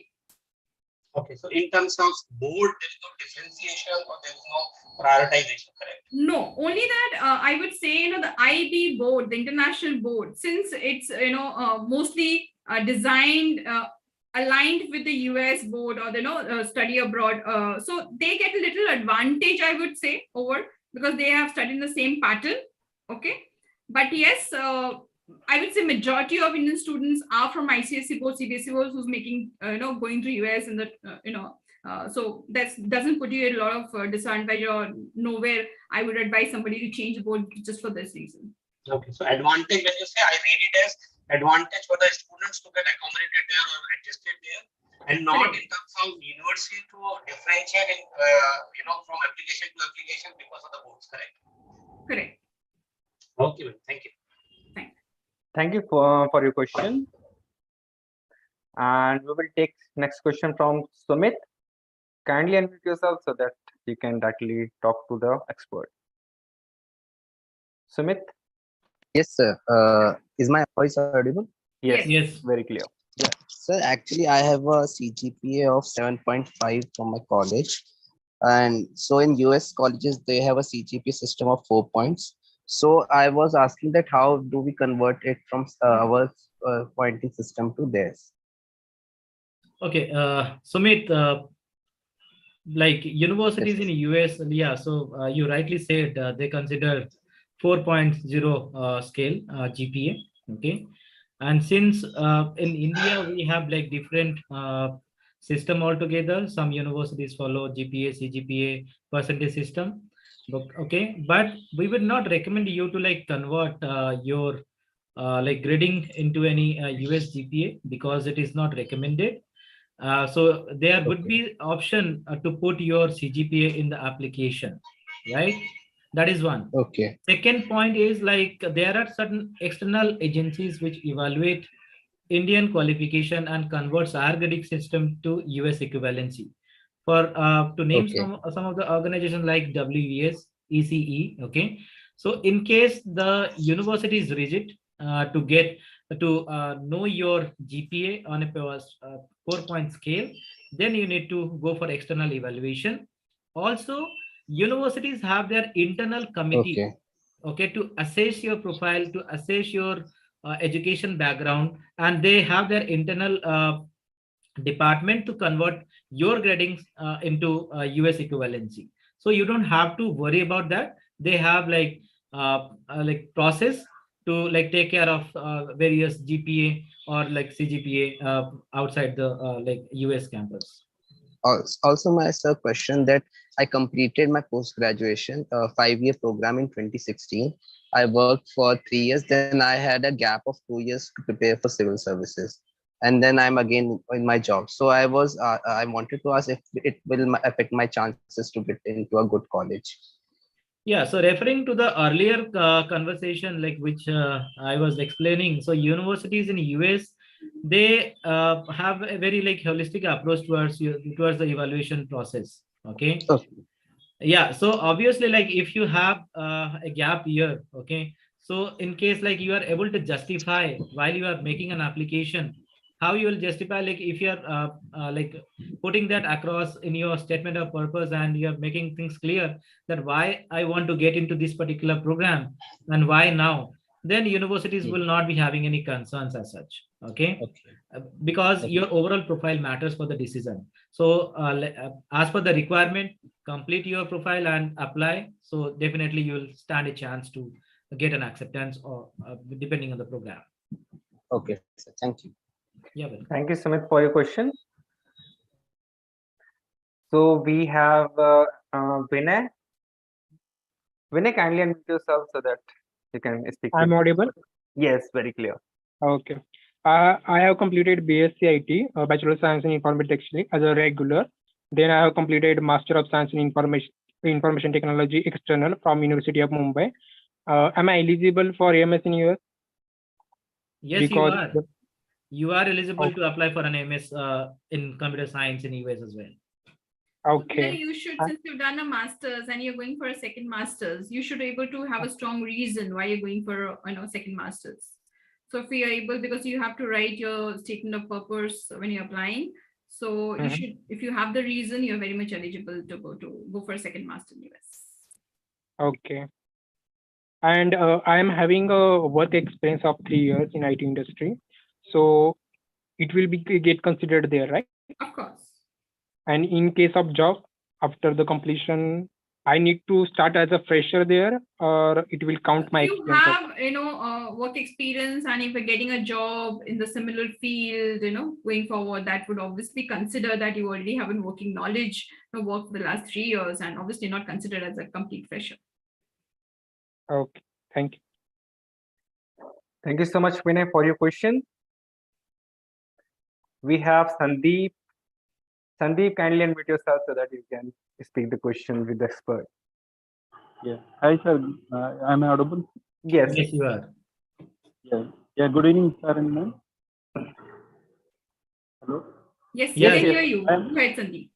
Okay, so in terms of board, there is no differentiation or there is no prioritization, correct? No, only that I would say, the IB board, the international board, since it's, mostly designed, aligned with the US board or the study abroad. So they get a little advantage, I would say, over because they have studied in the same pattern. Okay. But yes, I would say majority of Indian students are from ICSE board, CBSE board, who's making, going to US and so that doesn't put you at a lot of disadvantage or nowhere. I would advise somebody to change the board just for this reason. Okay, so advantage, when you say, I read it as advantage for the students to get accommodated there or adjusted there, and not in terms of university to differentiate in, from application to application because of the boards, correct? Correct. Okay, thank you. Thank you for your question. And we will take next question from Sumit. Kindly unmute yourself so that you can directly talk to the expert. Sumit? Yes, sir. Is my voice audible? Yes, Yes. very clear. Yeah. Sir, actually, I have a CGPA of 7.5 from my college. And so in US colleges, they have a CGPA system of 4 points. So I was asking that how do we convert it from our pointing system to theirs? Okay, Sumit, like universities in US, yeah, so you rightly said they consider 4.0 scale GPA, okay? And since in India, we have like different system altogether, some universities follow GPA, CGPA percentage system, okay? But we would not recommend you to like convert your like grading into any US GPA because it is not recommended. So there would be option to put your CGPA in the application, right? That is one. Okay. Second point is like there are certain external agencies which evaluate Indian qualification and converts our grading system to US equivalency. For to name some of the organizations like WES, ECE, okay? So in case the university is rigid to get to know your GPA on a 4-point scale, then you need to go for external evaluation. Also, universities have their internal committee, okay, to assess your profile, to assess your education background, and they have their internal department to convert your gradings into US equivalency. So you don't have to worry about that. They have like process to like take care of various GPA or like CGPA outside the like US campus. Also, my sir question that I completed my post graduation 5-year program in 2016. I worked for 3 years. Then I had a gap of 2 years to prepare for civil services, and then I'm again in my job. So I wanted to ask if it will affect my chances to get into a good college. Yeah, so referring to the earlier conversation, like which I was explaining, so universities in US, they have a very like holistic approach towards the evaluation process. Okay. Okay. Yeah, so obviously, like if you have a gap year, okay, so in case like you are able to justify while you are making an application, how you will justify, like if you are like putting that across in your statement of purpose, and you are making things clear that why I want to get into this particular program and why now, then universities will not be having any concerns as such. Okay. Because your overall profile matters for the decision. So as per the requirement, complete your profile and apply. So definitely you will stand a chance to get an acceptance, or depending on the program. Okay, sir. Thank you. Yeah, well. Thank you, Sumit, for your question. So we have Vinay. Vinay, kindly unmute yourself so that you can speak. I'm audible? Yes, very clear. Okay. I have completed BSc IT, Bachelor of Science in Informatics as a regular. Then I have completed Master of Science in Information Technology external from University of Mumbai. Am I eligible for MS in US? Yes, Because you are. You are eligible to apply for an MS in computer science in US as well. Okay. You should, since you've done a master's and you're going for a second master's, you should be able to have a strong reason why you're going for second master's. So if you're able, because you have to write your statement of purpose when you're applying. So you should, if you have the reason, you're very much eligible to go for a second master in US. Okay. And I am having a work experience of 3 years in IT industry. So it will be get considered there, right? Of course. And in case of job, after the completion, I need to start as a fresher there, or it will count my if you experience? have work experience, and if you're getting a job in the similar field, going forward, that would obviously consider that you already have a working knowledge, work for the last 3 years, and obviously not considered as a complete fresher. Okay, thank you. Thank you so much, Vinay, for your question. We have Sandeep. Sandeep, kindly unmute yourself so that you can speak the question with the expert. Yeah. Hi, sir. Am I audible? Yes. Yes, you are. Yeah. Yeah. Good evening, sir and ma'am. Hello. Yes, Yes, we can yes. hear you. Go ahead, Sandeep.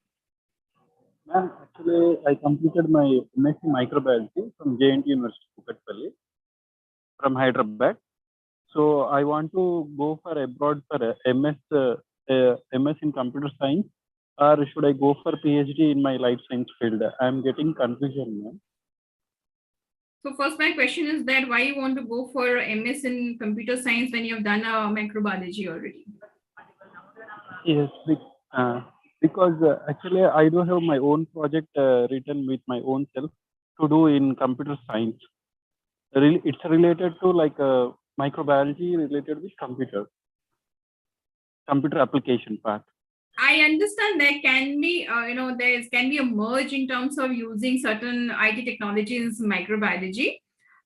Ma'am, actually, I completed my MSc Microbiology from JNT University, Kukatpalli, from Hyderabad. So I want to go for abroad for MS in computer science, or should I go for PhD in my life science field? I'm getting confusion, ma'am. So first, my question is that why you want to go for MS in computer science when you have done a microbiology already? Yes, because actually I do have my own project written with my own self to do in computer science. It's related to like microbiology related with computer application part. I understand there can be, there can be a merge in terms of using certain IT technologies in microbiology.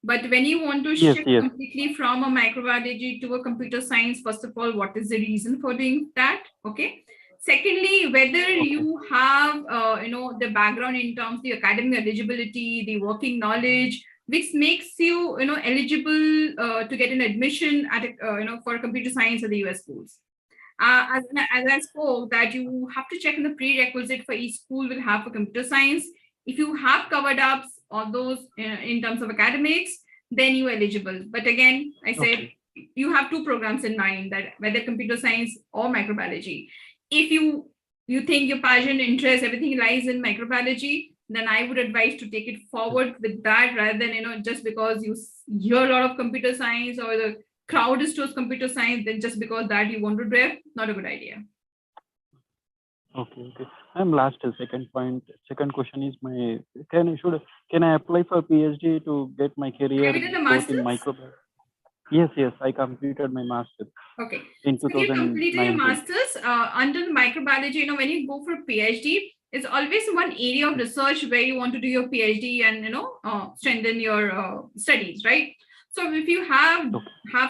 But when you want to shift completely from a microbiology to a computer science, first of all, what is the reason for doing that? Okay. Secondly, whether you have, the background in terms of the academic eligibility, the working knowledge, which makes you, eligible to get an admission at, for computer science at the US schools. As I spoke, that you have to check in the prerequisite for each school will have for computer science. If you have covered up all those in terms of academics, then you're eligible. But again, I said you have two programs in mind, that whether computer science or microbiology. If you think your passion, interest, everything lies in microbiology, then I would advise to take it forward with that rather than, just because you hear a lot of computer science or the crowd is towards computer science, then just because that you want to do it, not a good idea. Okay. I'm last second point. Second question is can I apply for PhD to get my career Have you done a both in master's? microbiology? Yes, I completed my master's. Okay. In So if you completed your 2019. master's under the microbiology, when you go for PhD, it's always one area of research where you want to do your PhD and strengthen your studies, right? So if you have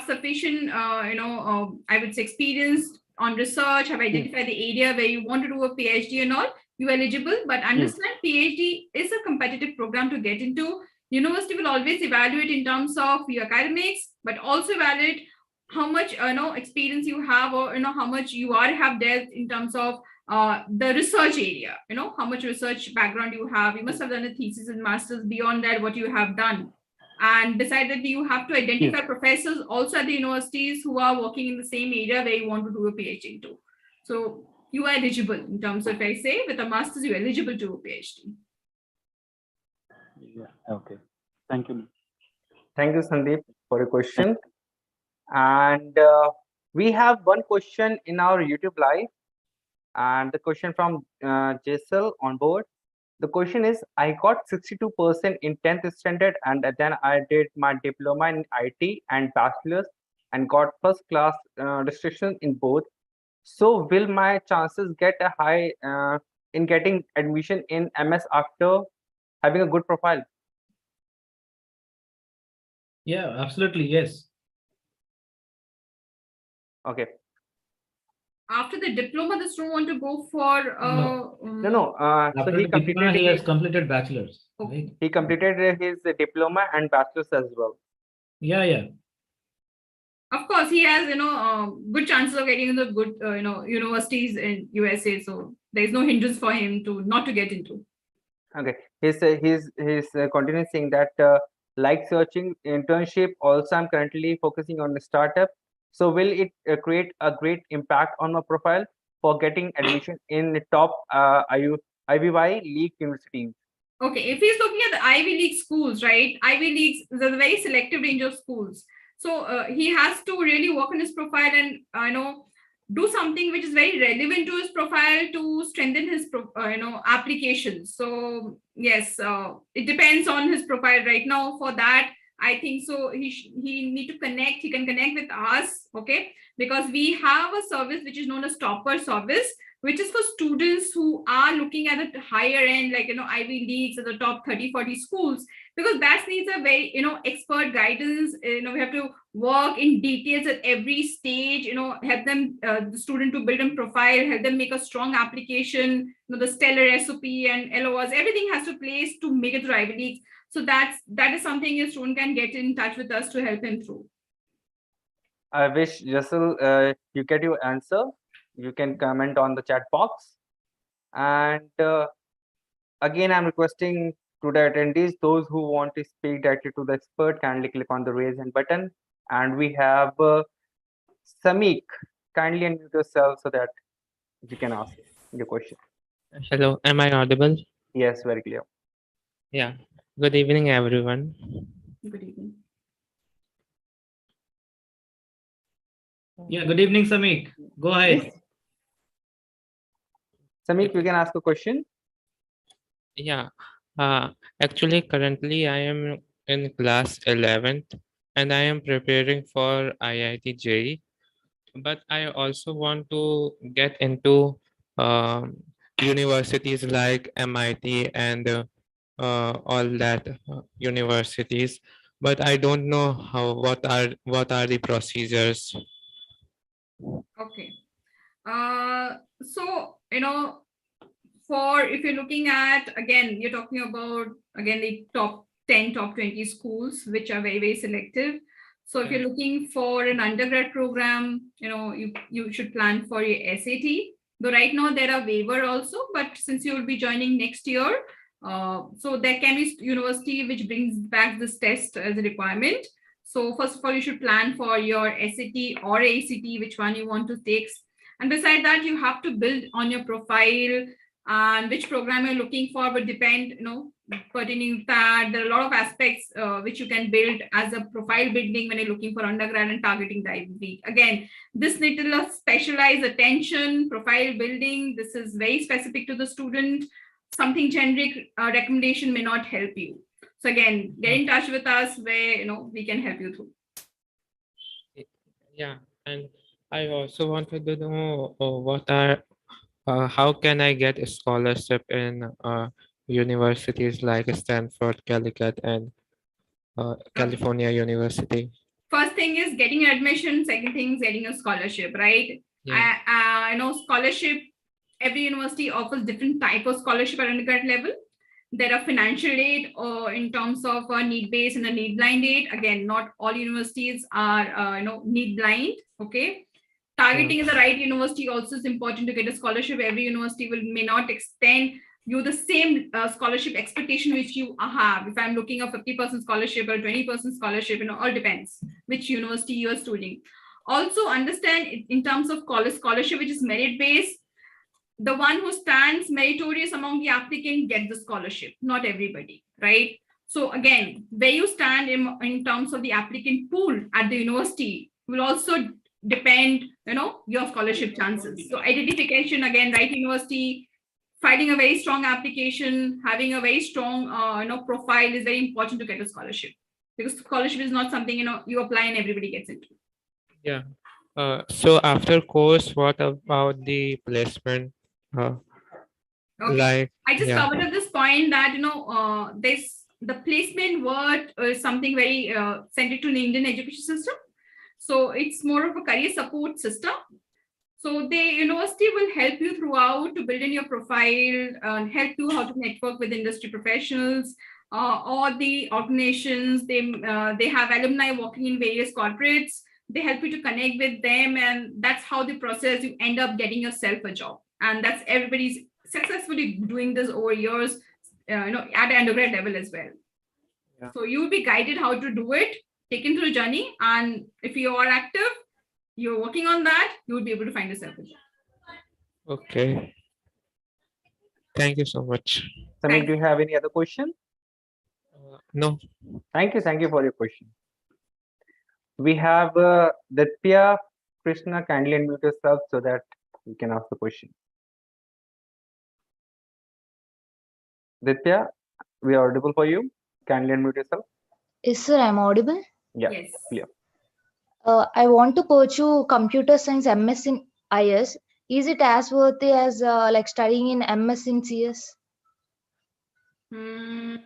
sufficient I would say experience on research, have identified the area where you want to do a PhD and all, you're eligible. But understand PhD is a competitive program to get into. University will always evaluate in terms of your academics, but also evaluate how much experience you have, or how much you have dealt in terms of the research area. How much research background you have. You must have done a thesis and masters. Beyond that, what you have done. And besides that, you have to identify professors also at the universities who are working in the same area where you want to do a PhD into. So you are eligible in terms of, if I say, with a master's, you're eligible to a PhD. Yeah. Okay. Thank you. Thank you, Sandeep, for your question. And we have one question in our YouTube live, and the question from Jaisal on board. The question is, I got 62% in 10th standard, and then I did my diploma in IT and bachelor's and got first class distinction in both. So will my chances get a high in getting admission in MS after having a good profile? Yeah, absolutely. Yes. Okay. After the diploma, the student want to go for No. So After he the diploma, completed he has completed bachelor's. Right? he completed his diploma and bachelor's as well. Yeah. Of course, he has good chances of getting into good universities in USA. So there is no hindrance for him to not to get into. Okay. He's continuing saying that like searching internship. Also, I'm currently focusing on a startup. So will it create a great impact on my profile for getting admission in the top IVY League universities? Okay, if he's looking at the Ivy League schools, right? Ivy Leagues, there's a very selective range of schools. So he has to really work on his profile and do something which is very relevant to his profile to strengthen his applications. So yes, it depends on his profile right now. For that, I think so he need to connect. He can connect with us, okay? Because we have a service which is known as Topper service, which is for students who are looking at the higher end, like Ivy Leagues or the top 30-40 schools, because that needs a very expert guidance. We have to work in details at every stage. Help them the student to build a profile, help them make a strong application. The stellar SOP and LORs, everything has to place to make it through Ivy Leagues. So that is something a student can get in touch with us to help him through. I wish, Jaisal, you get your answer. You can comment on the chat box. And again, I'm requesting to the attendees, those who want to speak directly to the expert, kindly click on the raise hand button. And we have Samik. Kindly unmute yourself so that you can ask your question. Hello, am I audible? Yes, very clear. Yeah. Good evening, everyone. Good evening. Yeah, good evening, Samik. Go ahead. Samik, you can ask a question. Yeah. Actually, currently I am in class 11th and I am preparing for IIT JEE. But I also want to get into universities like MIT and all that universities. But I don't know what are the procedures. Okay. So for if you're looking at, again, you're talking about the top 10, top 20 schools, which are very, very selective. So if you're looking for an undergrad program, you should plan for your SAT. Though right now there are waiver also, but since you will be joining next year, so there can be university which brings back this test as a requirement. So first of all, you should plan for your SAT or ACT, which one you want to take. And beside that, you have to build on your profile and which program you're looking for would depend, pertaining to that. There are a lot of aspects which you can build as a profile building when you're looking for undergrad and targeting the Ivy League. Again, this little of specialized attention, profile building, this is very specific to the student. Something generic recommendation may not help you. So again, get in touch with us where we can help you through. Yeah, and I also wanted to know how can I get a scholarship in universities like Stanford, Calicut, and California University? First thing is getting admission. Second thing is getting a scholarship, right? Yeah. Scholarship, every university offers different type of scholarship at undergrad level. There are financial aid or in terms of a need based and a need blind aid. Again, not all universities are need blind. Okay. Targeting the right university also is important to get a scholarship. Every university may not extend you the same scholarship expectation which you have. If I'm looking at 50% scholarship or 20% scholarship, all depends which university you are studying. Also understand in terms of scholarship, which is merit based, the one who stands meritorious among the applicant gets the scholarship, not everybody, right? So again, where you stand in terms of the applicant pool at the university will also depend, your scholarship chances. So identification, again, right university, filing a very strong application, having a very strong, profile is very important to get a scholarship, because scholarship is not something, you apply and everybody gets into. Yeah. So after course, what about the placement? Okay. I just covered at this point that, the placement word is something very centered to the Indian education system. So it's more of a career support system. So the university will help you throughout to build in your profile, help you how to network with industry professionals, or the organizations. They have alumni working in various corporates. They help you to connect with them, and that's how the process you end up getting yourself a job. And that's everybody's successfully doing this over years, at an undergrad level as well. Yeah. So you will be guided how to do it, taken through the journey, and if you are active, you're working on that, you will be able to find yourself a job. Okay. Thank you so much. Samir, do you have any other question? No. Thank you for your question. We have Ditya Krishna. Kindly unmute yourself so that you can ask the question. Ditya, we are audible for you. Kindly unmute yourself. Yes, sir, I'm audible. Yeah, yes. Clear. I want to pursue computer science MS in IS. Is it as worthy as like studying in MS in CS? You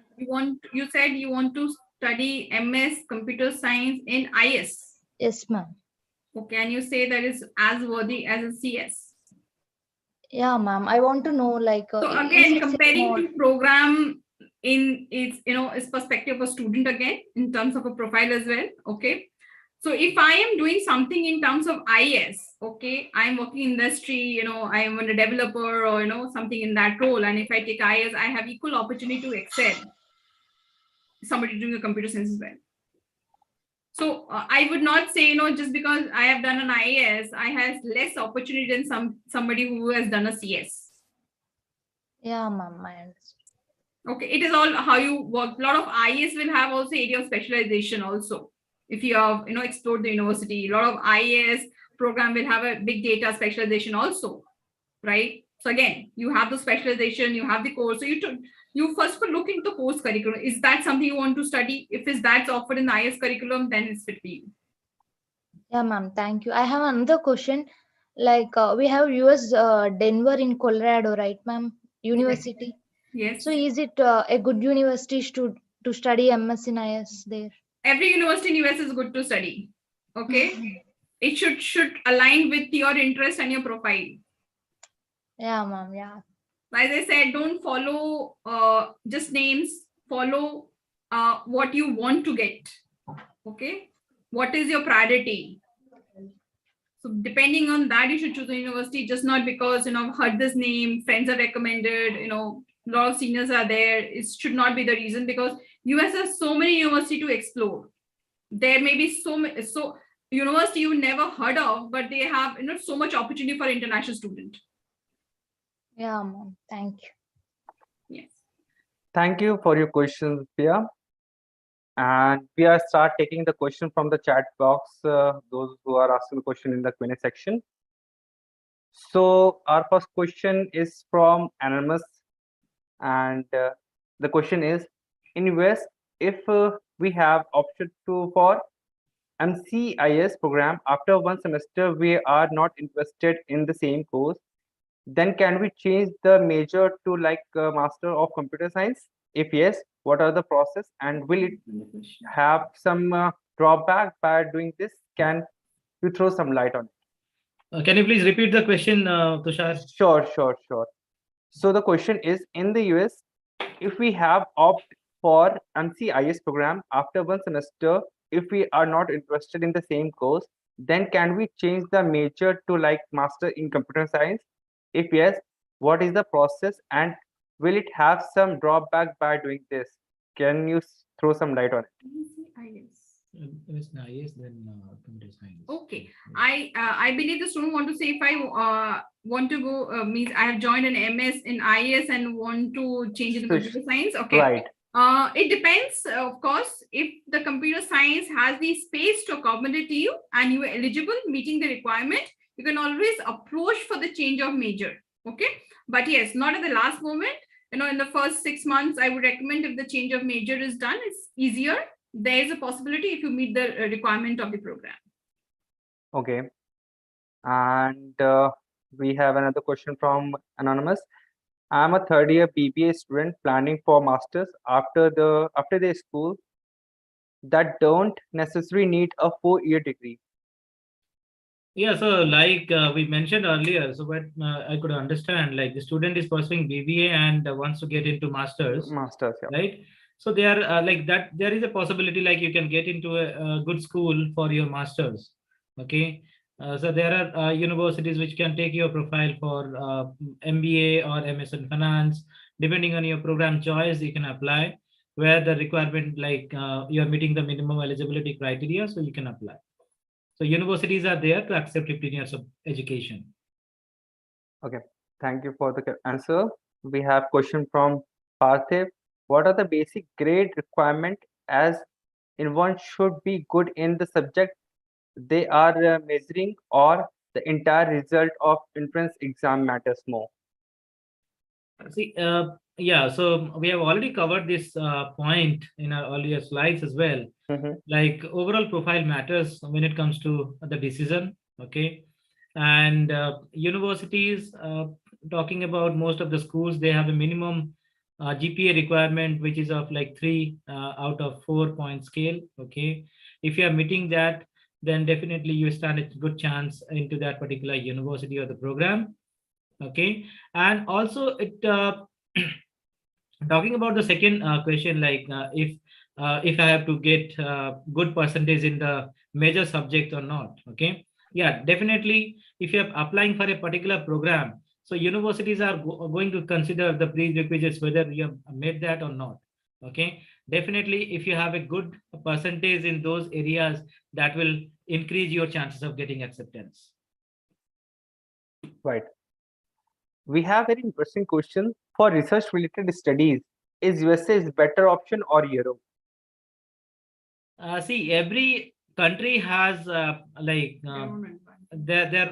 said you want to study MS computer science in IS. Yes, ma'am. Okay, and you say that is as worthy as a CS. Yeah, ma'am. I want to know, like. So again, comparing to program in its its perspective of a student again in terms of a profile as well. Okay. So if I am doing something in terms of IS, okay, I'm working in industry, I am a developer or, something in that role. And if I take IS, I have equal opportunity to excel somebody doing a computer science as well. So I would not say, just because I have done an IS, I have less opportunity than somebody who has done a CS. Yeah, ma'am, I understand. Okay, it is all how you work. A lot of IS will have also area of specialization also. If you have, explored the university, a lot of IAS program will have a big data specialization also, right? So again, you have the specialization, you have the course. So you first of all look into the course curriculum. Is that something you want to study? If that's offered in the IAS curriculum, then it's fit for you. Yeah, ma'am. Thank you. I have another question. Like we have US Denver in Colorado, right, ma'am? University. Yes. So is it a good university to study MS in IS there? Every university in US is good to study. Okay. It should align with your interest and your profile. Yeah, ma'am. Yeah. As I said, don't follow just names. Follow what you want to get. Okay. What is your priority? So depending on that, you should choose a university, just not because, heard this name, friends are recommended, a lot of seniors are there. It should not be the reason, because US has so many universities to explore. There may be so university you never heard of, but they have so much opportunity for international student. Yeah, ma'am. Thank you. Yes. Thank you for your questions, Pia. And we are start taking the question from the chat box, those who are asking the question in the Q&A section. So our first question is from Anonymous, and the question is, in US, if we have option to for MCIS program after one semester, we are not interested in the same course, then can we change the major to like Master of Computer Science? If yes, what are the process and will it have some drawback by doing this? Can you throw some light on it? Can you please repeat the question, Tushar? Sure. So the question is, in the US, if we have opt for MCIS program after one semester, if we are not interested in the same course, then can we change the major to like Master in Computer Science? If yes, what is the process and will it have some drawback by doing this? Can you throw some light on it? Yes, then computer science. Okay, I believe the student want to say if I want to go means I have joined an MS in IS and want to change into computer science. Okay, Right. It depends, of course. If the computer science has the space to accommodate you and you are eligible, meeting the requirement, you can always approach for the change of major. Okay, but yes, not at the last moment. You know, in the first 6 months, I would recommend if the change of major is done, it's easier. There is a possibility if you meet the requirement of the program. Okay. And we have another question from Anonymous. I'm a third year BBA student planning for masters after their school that don't necessarily need a 4-year degree. Yeah, so like we mentioned earlier, so what I could understand, like the student is pursuing BBA and wants to get into masters, Yeah. right? So they are like that. There is a possibility like you can get into a good school for your masters. Okay, so there are universities which can take your profile for MBA or MS in finance, depending on your program choice. You can apply where the requirement like you are meeting the minimum eligibility criteria, so you can apply. So universities are there to accept 15 years of education. Okay, thank you for the answer. We have question from Parthiv. What are the basic grade requirement as in one should be good in the subject they are measuring, or the entire result of entrance exam matters more? See, yeah, so we have already covered this point in our earlier slides as well. Like overall profile matters when it comes to the decision. Okay, and universities, talking about most of the schools, they have a minimum GPA requirement which is of like 3 out of 4 point scale. Okay, if you are meeting that, then definitely you stand a good chance into that particular university or the program. Okay, and also it talking about the second question, like if I have to get good percentage in the major subject or not. Okay, yeah, definitely if you're applying for a particular program, so universities are going to consider the prerequisites whether you have made that or not. Okay, definitely if you have a good percentage in those areas, that will increase your chances of getting acceptance. Right. We have very interesting question for research related studies. Is USA is better option or Europe? See, every country has their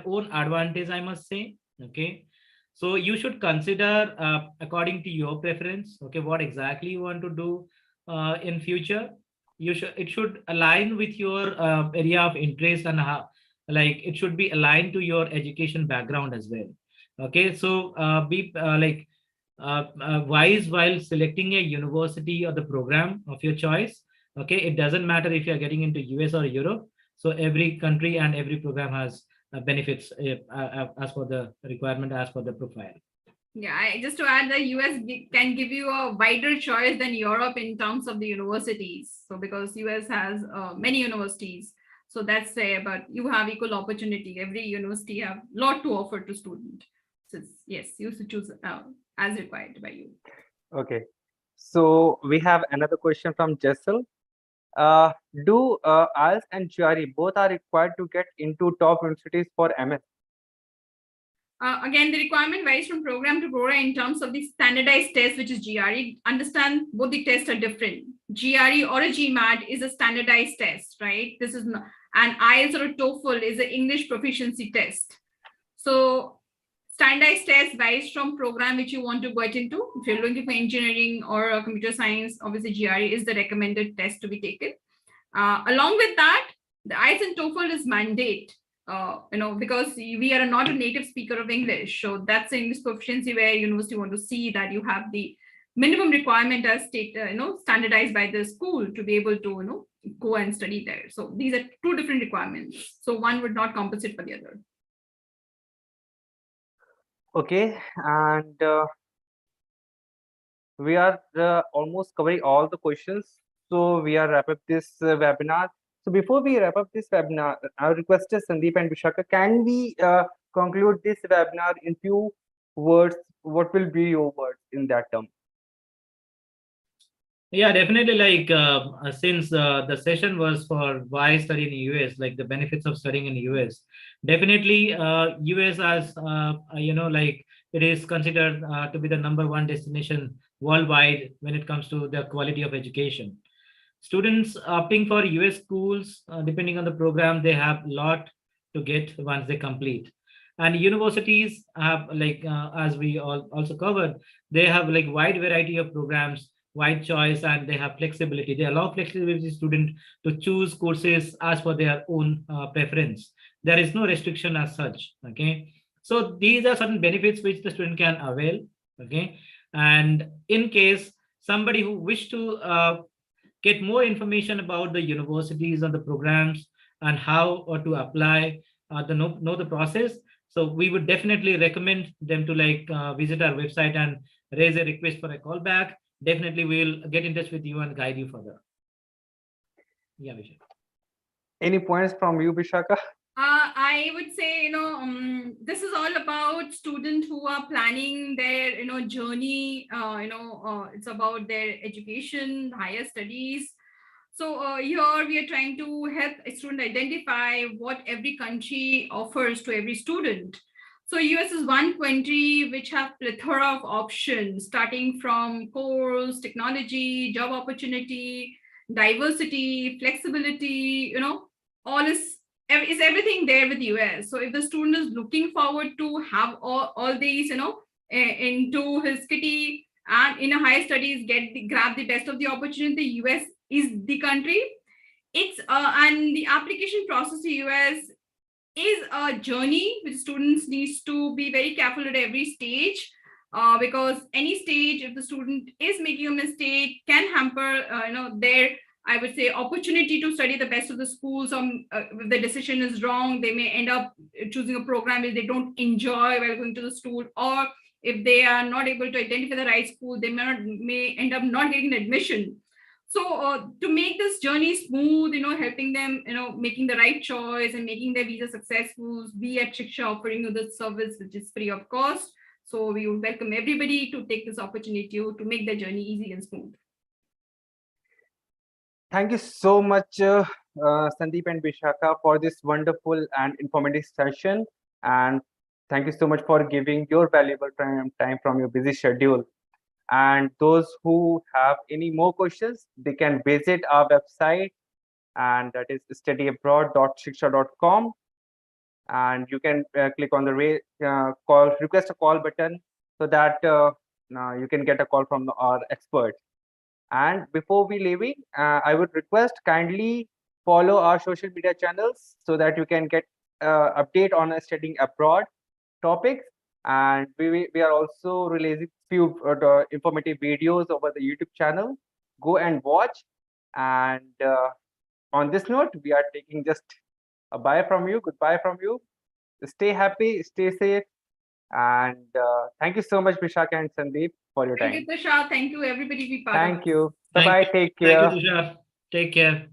own advantage, I must say. Okay, so you should consider according to your preference. Okay, what exactly you want to do in future. It should align with your area of interest, and how, like it should be aligned to your education background as well. Okay, so be wise while selecting a university or the program of your choice. Okay, it doesn't matter if you're getting into US or Europe. So every country and every program has benefits as per the requirement, as per the profile. Yeah, just to add, the US can give you a wider choice than Europe in terms of the universities. So because US has many universities, so that's fair, but you have equal opportunity. Every university have a lot to offer to student. So yes, you should choose as required by you. Okay, so we have another question from Jessel. Do IELTS and GRE both are required to get into top universities for MS? Again, the requirement varies from program to program in terms of the standardized test, which is GRE. Understand both the tests are different. GRE or a GMAT is a standardized test, right? This is not, and IELTS or a TOEFL is an English proficiency test. So standardized test varies from program which you want to get into. If you're looking for engineering or computer science, obviously GRE is the recommended test to be taken. Along with that, the IELTS and TOEFL is mandate. Because we are not a native speaker of English. So that's the English proficiency where university want to see that you have the minimum requirement as standardized by the school to be able to, go and study there. So these are two different requirements. So one would not compensate for the other. Okay, and we are almost covering all the questions. So we are wrap up this webinar. So before we wrap up this webinar, I request Sandeep and Vishaka, can we conclude this webinar in few words? What will be your words in that term? Yeah, definitely. Like since the session was for why study in the US, like the benefits of studying in the US, definitely US as like it is considered to be the #1 destination worldwide when it comes to the quality of education. Students opting for US schools, depending on the program, they have a lot to get once they complete. And universities have as we also covered, they have like wide variety of programs, wide choice, and they have flexibility. They allow flexibility to student to choose courses as per their own preference. There is no restriction as such. Okay, so these are certain benefits which the student can avail. Okay, and in case somebody who wish to get more information about the universities and the programs and how to apply know the process, so we would definitely recommend them to visit our website and raise a request for a call back. Definitely we'll get in touch with you and guide you further. Yeah, Vishaka. Any points from you, Vishaka? I would say, this is all about students who are planning their, journey. It's about their education, higher studies. So here we are trying to help a student identify what every country offers to every student. So US is one country which have plethora of options, starting from course, technology, job opportunity, diversity, flexibility, all is everything there with US. So if the student is looking forward to have all these, into his kitty and in a higher studies, grab the best of the opportunity, US is the country. It's and the application process to US is a journey which students needs to be very careful at every stage, because any stage, if the student is making a mistake, can hamper their, I would say, opportunity to study the best of the schools. If the decision is wrong, they may end up choosing a program which they don't enjoy while going to the school, or if they are not able to identify the right school, they may end up not getting an admission. So to make this journey smooth, helping them, making the right choice and making their visa successful, we at Shiksha offering you this service, which is free of cost. So we would welcome everybody to take this opportunity to make their journey easy and smooth. Thank you so much, Sandeep and Vishaka, for this wonderful and informative session. And thank you so much for giving your valuable time from your busy schedule. And those who have any more questions, they can visit our website, and that is studyabroad.shiksha.com. And you can click on the request a call button, so that you can get a call from our expert. And before we leaving, I would request kindly follow our social media channels so that you can get update on studying abroad topics. And we are also releasing few informative videos over the YouTube channel. Go and watch. And on this note, we are taking just a bye from you, goodbye from you. Stay happy, stay safe. And thank you so much, Vishaka and Sandeep, for your time. Thank you, Tushar. Thank you, everybody. Thank you. Bye-bye. Take care. Thank you, Tushar. Take care.